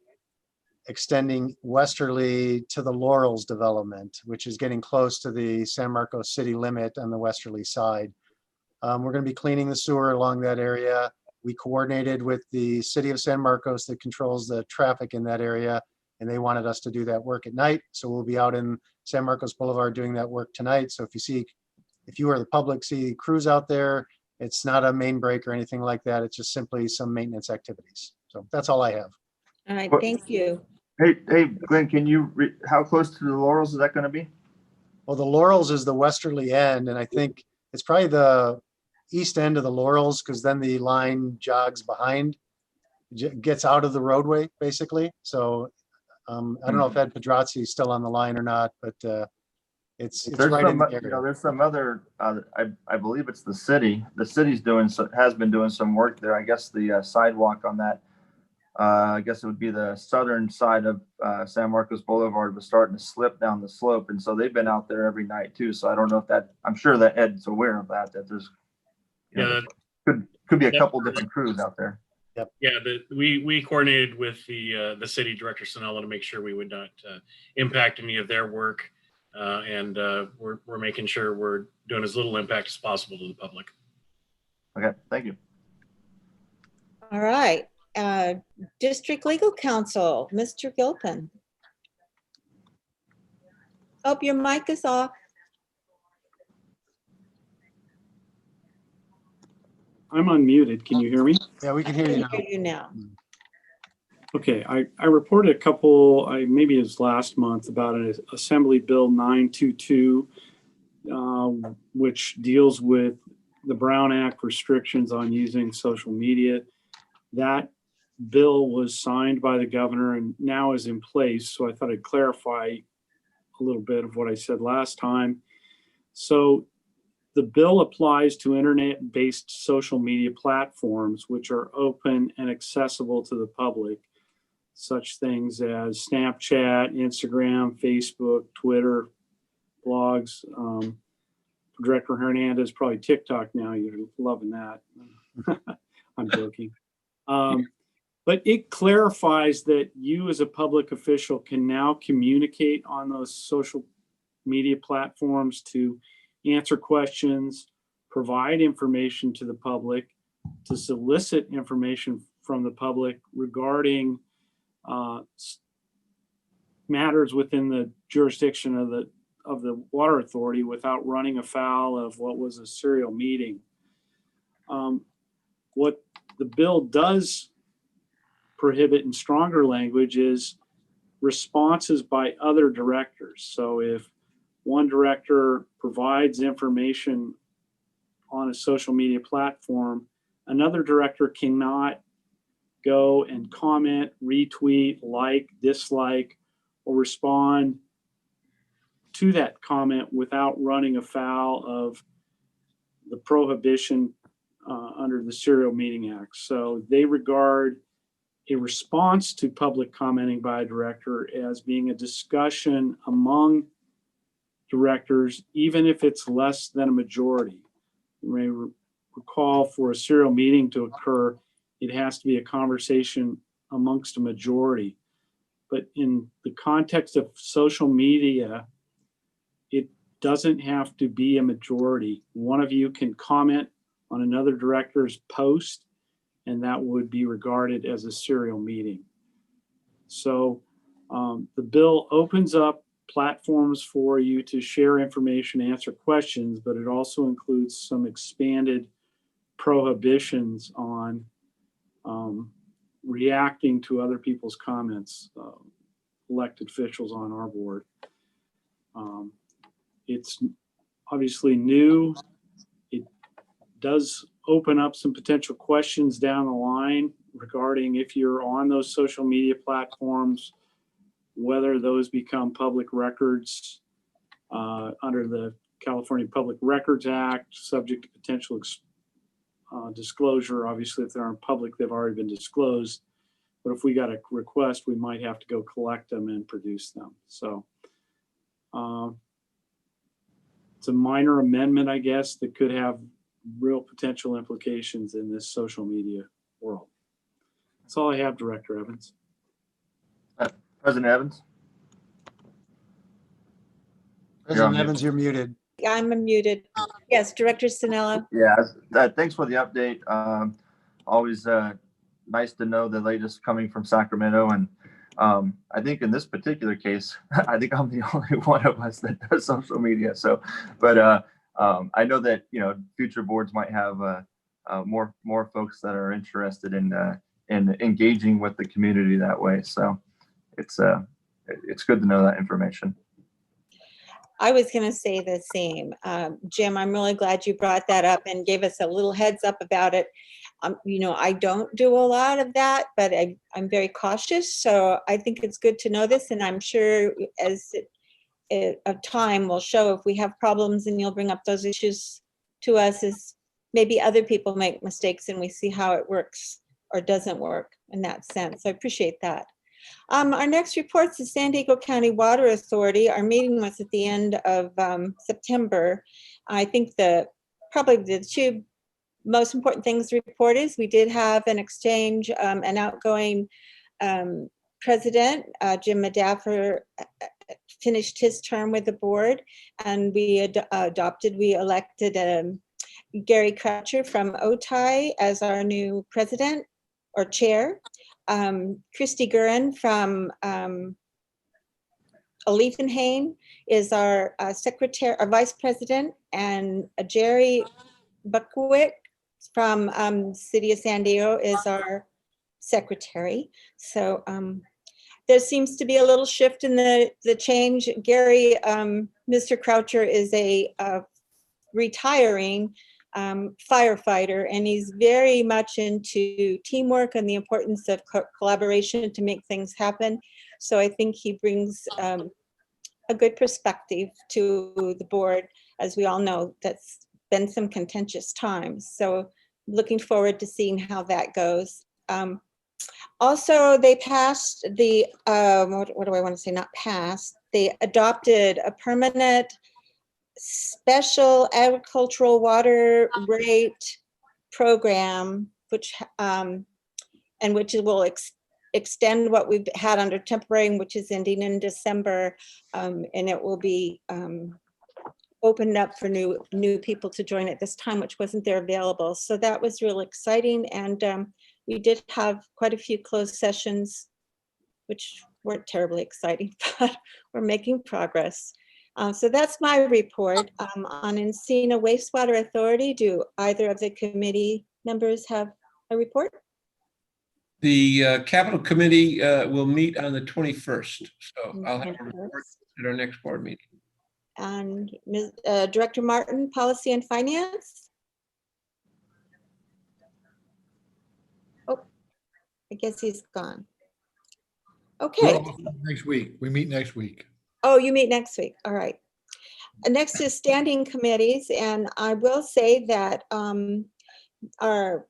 extending westerly to the Laurels development, which is getting close to the San Marcos city limit on the westerly side. We're going to be cleaning the sewer along that area. We coordinated with the city of San Marcos that controls the traffic in that area, and they wanted us to do that work at night. So we'll be out in San Marcos Boulevard doing that work tonight. So if you or the public see crews out there, it's not a main break or anything like that. It's just simply some maintenance activities. So that's all I have. All right, thank you. Hey, Glenn, can you how close to the Laurels is that going to be? Well, the Laurels is the westerly end, and I think it's probably the east end of the Laurels, because then the line jogs behind, gets out of the roadway, basically. So I don't know if Ed Pedrazzi is still on the line or not, but it's right in the area. There's some other, I believe it's the city. The city's has been doing some work there. I guess the sidewalk on that, I guess it would be the southern side of San Marcos Boulevard was starting to slip down the slope. And so they've been out there every night too. So I don't know if I'm sure that Ed's aware of that there's, could be a couple different crews out there. Yep. Yeah, we coordinated with the city director Sinella to make sure we would not impact any of their work, and we're making sure we're doing as little impact as possible to the public. Okay, thank you. All right, District Legal Counsel, Mr. Gilpin. Oh, your mic is off. I'm unmuted. Can you hear me? Yeah, we can hear you now. I can hear you now. Okay, I reported a couple, maybe it was last month, about an Assembly Bill 922, which deals with the Brown Act restrictions on using social media. That bill was signed by the governor and now is in place. So I thought I'd clarify a little bit of what I said last time. So the bill applies to internet-based social media platforms, which are open and accessible to the public, such things as Snapchat, Instagram, Facebook, Twitter, blogs. Director Hernandez, probably TikTok now. You're loving that. I'm joking. But it clarifies that you as a public official can now communicate on those social media platforms to answer questions, provide information to the public, to solicit information from the public regarding matters within the jurisdiction of the water authority without running afoul of what was a serial meeting. What the bill does prohibit in stronger language is responses by other directors. So if one director provides information on a social media platform, another director cannot go and comment, retweet, like, dislike, or respond to that comment without running afoul of the prohibition under the Serial Meeting Act. So they regard a response to public commenting by a director as being a discussion among directors, even if it's less than a majority. You may recall, for a serial meeting to occur, it has to be a conversation amongst a majority. But in the context of social media, it doesn't have to be a majority. One of you can comment on another director's post, and that would be regarded as a serial meeting. So the bill opens up platforms for you to share information, answer questions, but it also includes some expanded prohibitions on reacting to other people's comments, elected officials on our board. It's obviously new. It does open up some potential questions down the line regarding if you're on those social media platforms, whether those become public records under the California Public Records Act, subject to potential disclosure. Obviously, if they aren't public, they've already been disclosed. But if we got a request, we might have to go collect them and produce them. So it's a minor amendment, I guess, that could have real potential implications in this social media world. That's all I have, Director Evans. President Evans? President Evans, you're muted. I'm unmuted. Yes, Director Sanella. Yeah, thanks for the update. Always nice to know the latest coming from Sacramento. And I think in this particular case, I think I'm the only one of us that does social media. So, but I know that, you know, future boards might have more folks that are interested in engaging with the community that way. So it's good to know that information. I was going to say the same. Jim, I'm really glad you brought that up and gave us a little heads up about it. You know, I don't do a lot of that, but I'm very cautious. So I think it's good to know this. And I'm sure as time will show, if we have problems and you'll bring up those issues to us, as maybe other people make mistakes and we see how it works or doesn't work in that sense. I appreciate that. Our next report is the San Diego County Water Authority. Our meeting was at the end of September. I think probably the two most important things to report is we did have an exchange, an outgoing president, Jim Madaffer, finished his term with the board, and we elected Gary Croucher from OTI as our new president or chair. Christy Gurin from Aleafenhain is our secretary, our vice president, and Jerry Buckwick from City of San Diego is our secretary. So there seems to be a little shift in the change. Gary, Mr. Croucher is a retiring firefighter, and he's very much into teamwork and the importance of collaboration to make things happen. So I think he brings a good perspective to the board. As we all know, that's been some contentious times. So looking forward to seeing how that goes. Also, they passed the, what do I want to say, not passed, they adopted a permanent special agricultural water rate program, which will extend what we've had under temporary, which is ending in December, and it will be opened up for new people to join at this time, which wasn't there available. So that was really exciting, and we did have quite a few closed sessions, which weren't terribly exciting, but we're making progress. So that's my report. On Encina Wastewater Authority, do either of the committee members have a report? The Capital Committee will meet on the 21st. So I'll have a report at our next board meeting. And Director Martin, Policy and Finance? Oh, I guess he's gone. Okay. Next week. We meet next week. Oh, you meet next week. All right. Next is standing committees, and I will say that our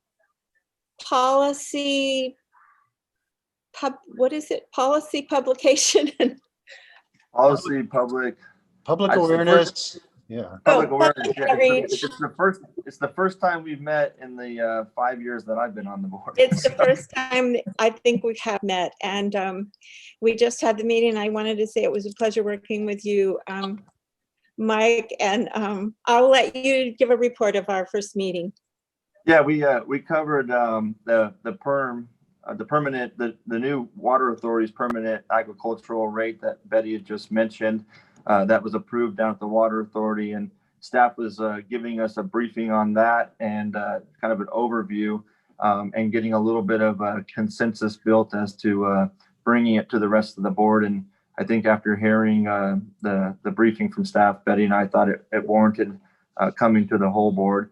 policy publication Policy, public, Public That's the awareness, yeah. Public Oh, awareness. public Yeah, outreach. it's the first time we've met in the 5 years that I've been on the board. It's the first time I think we have met, and we just had the meeting. I wanted to say it was a pleasure working with you, Mike, and I'll let you give a report of our first meeting. Yeah, we covered the permanent, the new water authority's permanent agricultural rate that Betty had just mentioned. That was approved down at the water authority, and staff was giving us a briefing on that and kind of an overview and getting a little bit of a consensus built as to bringing it to the rest of the board. And I think after hearing the briefing from staff, Betty and I thought it warranted coming to the whole board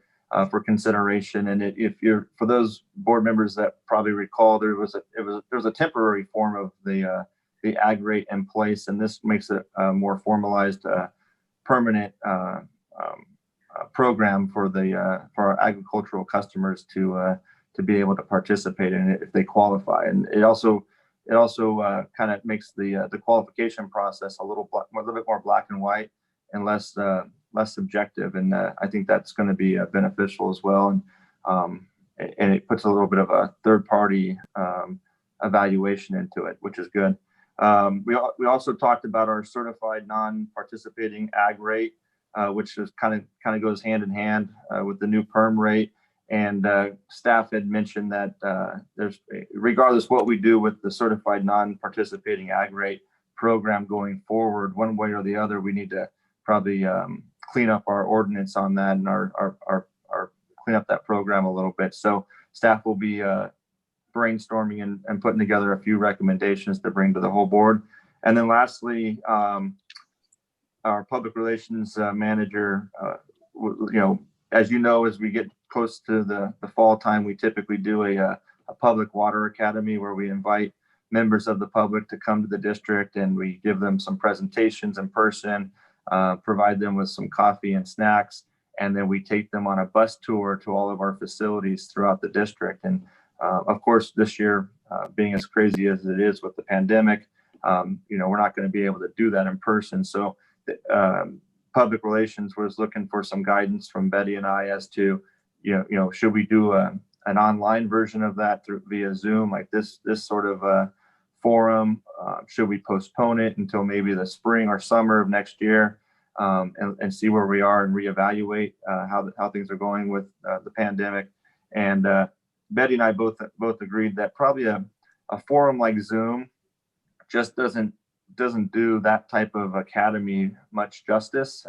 for consideration. And if you're, for those board members that probably recall, there was a temporary form of the ag rate in place, and this makes it a more formalized permanent program for our agricultural customers to be able to participate in it if they qualify. And it also kind of makes the qualification process a little bit more black and white and less subjective. And I think that's going to be beneficial as well. And it puts a little bit of a third party evaluation into it, which is good. We also talked about our certified non-participating ag rate, which is kind of goes hand in hand with the new perm rate. And staff had mentioned that there's, regardless what we do with the certified non-participating ag rate program going forward, one way or the other, we need to probably clean up our ordinance on that and our clean up that program a little bit. So staff will be brainstorming and putting together a few recommendations to bring to the whole board. And then lastly, our public relations manager, as you know, as we get close to the fall time, we typically do a public water academy where we invite members of the public to come to the district, and we give them some presentations in person, provide them with some coffee and snacks, and then we take them on a bus tour to all of our facilities throughout the district. And of course, this year, being as crazy as it is with the pandemic, we're not going to be able to do that in person. So public relations was looking for some guidance from Betty and I as to, should we do an online version of that via Zoom, like this sort of forum? Should we postpone it until maybe the spring or summer of next year and see where we are and reevaluate how things are going with the pandemic? And Betty and I both agreed that probably a forum like Zoom just doesn't do that type of academy much justice.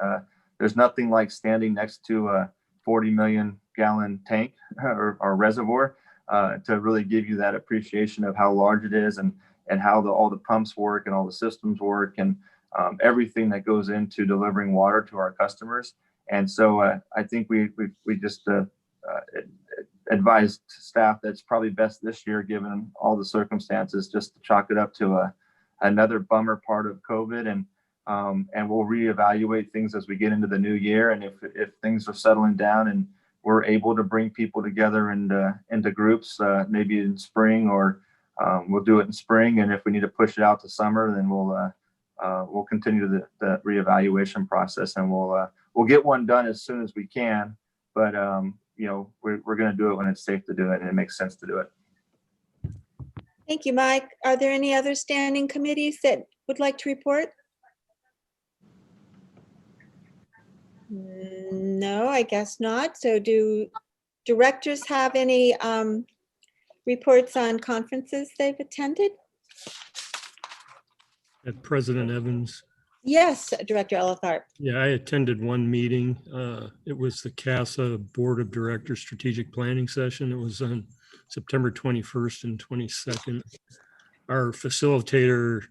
There's nothing like standing next to a 40 million gallon tank or reservoir to really give you that appreciation of how large it is and how all the pumps work and all the systems work and everything that goes into delivering water to our customers. And so I think we just advised staff that's probably best this year, given all the circumstances, just to chalk it up to another bummer part of COVID, and we'll reevaluate things as we get into the new year. And if things are settling down and we're able to bring people together into groups, maybe in spring, or we'll do it in spring. And if we need to push it out to summer, then we'll continue the reevaluation process, and we'll get one done as soon as we can. But we're going to do it when it's safe to do it and it makes sense to do it. Thank you, Mike. Are there any other standing committees that would like to report? No, I guess not. So do directors have any reports on conferences they've attended? President Evans. Yes, Director Elefthart. Yeah, I attended one meeting. It was the CASA Board of Directors Strategic Planning Session. It was on September 21st and 22nd. Our facilitator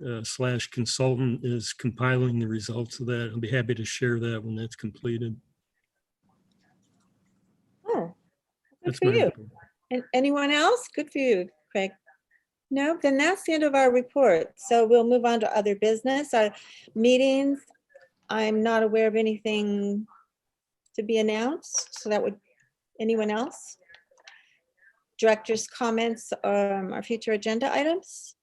/ consultant is compiling the results of that. I'll be happy to share that when that's completed. Oh, good That's for my you. report. And anyone else? Good for you, Craig. No, then that's the end of our report. So we'll move on to other business. Our meetings, I'm not aware of anything to be announced. So that would, anyone else? Director's comments our future agenda items?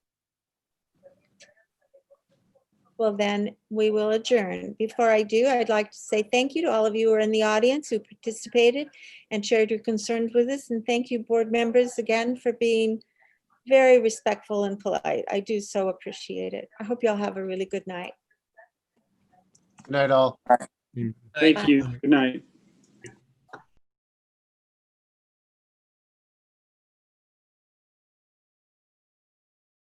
well, then we will adjourn. Before I do, I'd like to say thank you to all of you who are in the audience who participated and shared your concerns with us. And thank you, board members, again, for being very respectful and polite. I do so appreciate it. I hope you all have a really good night. Good night, all. Thank you. Good night.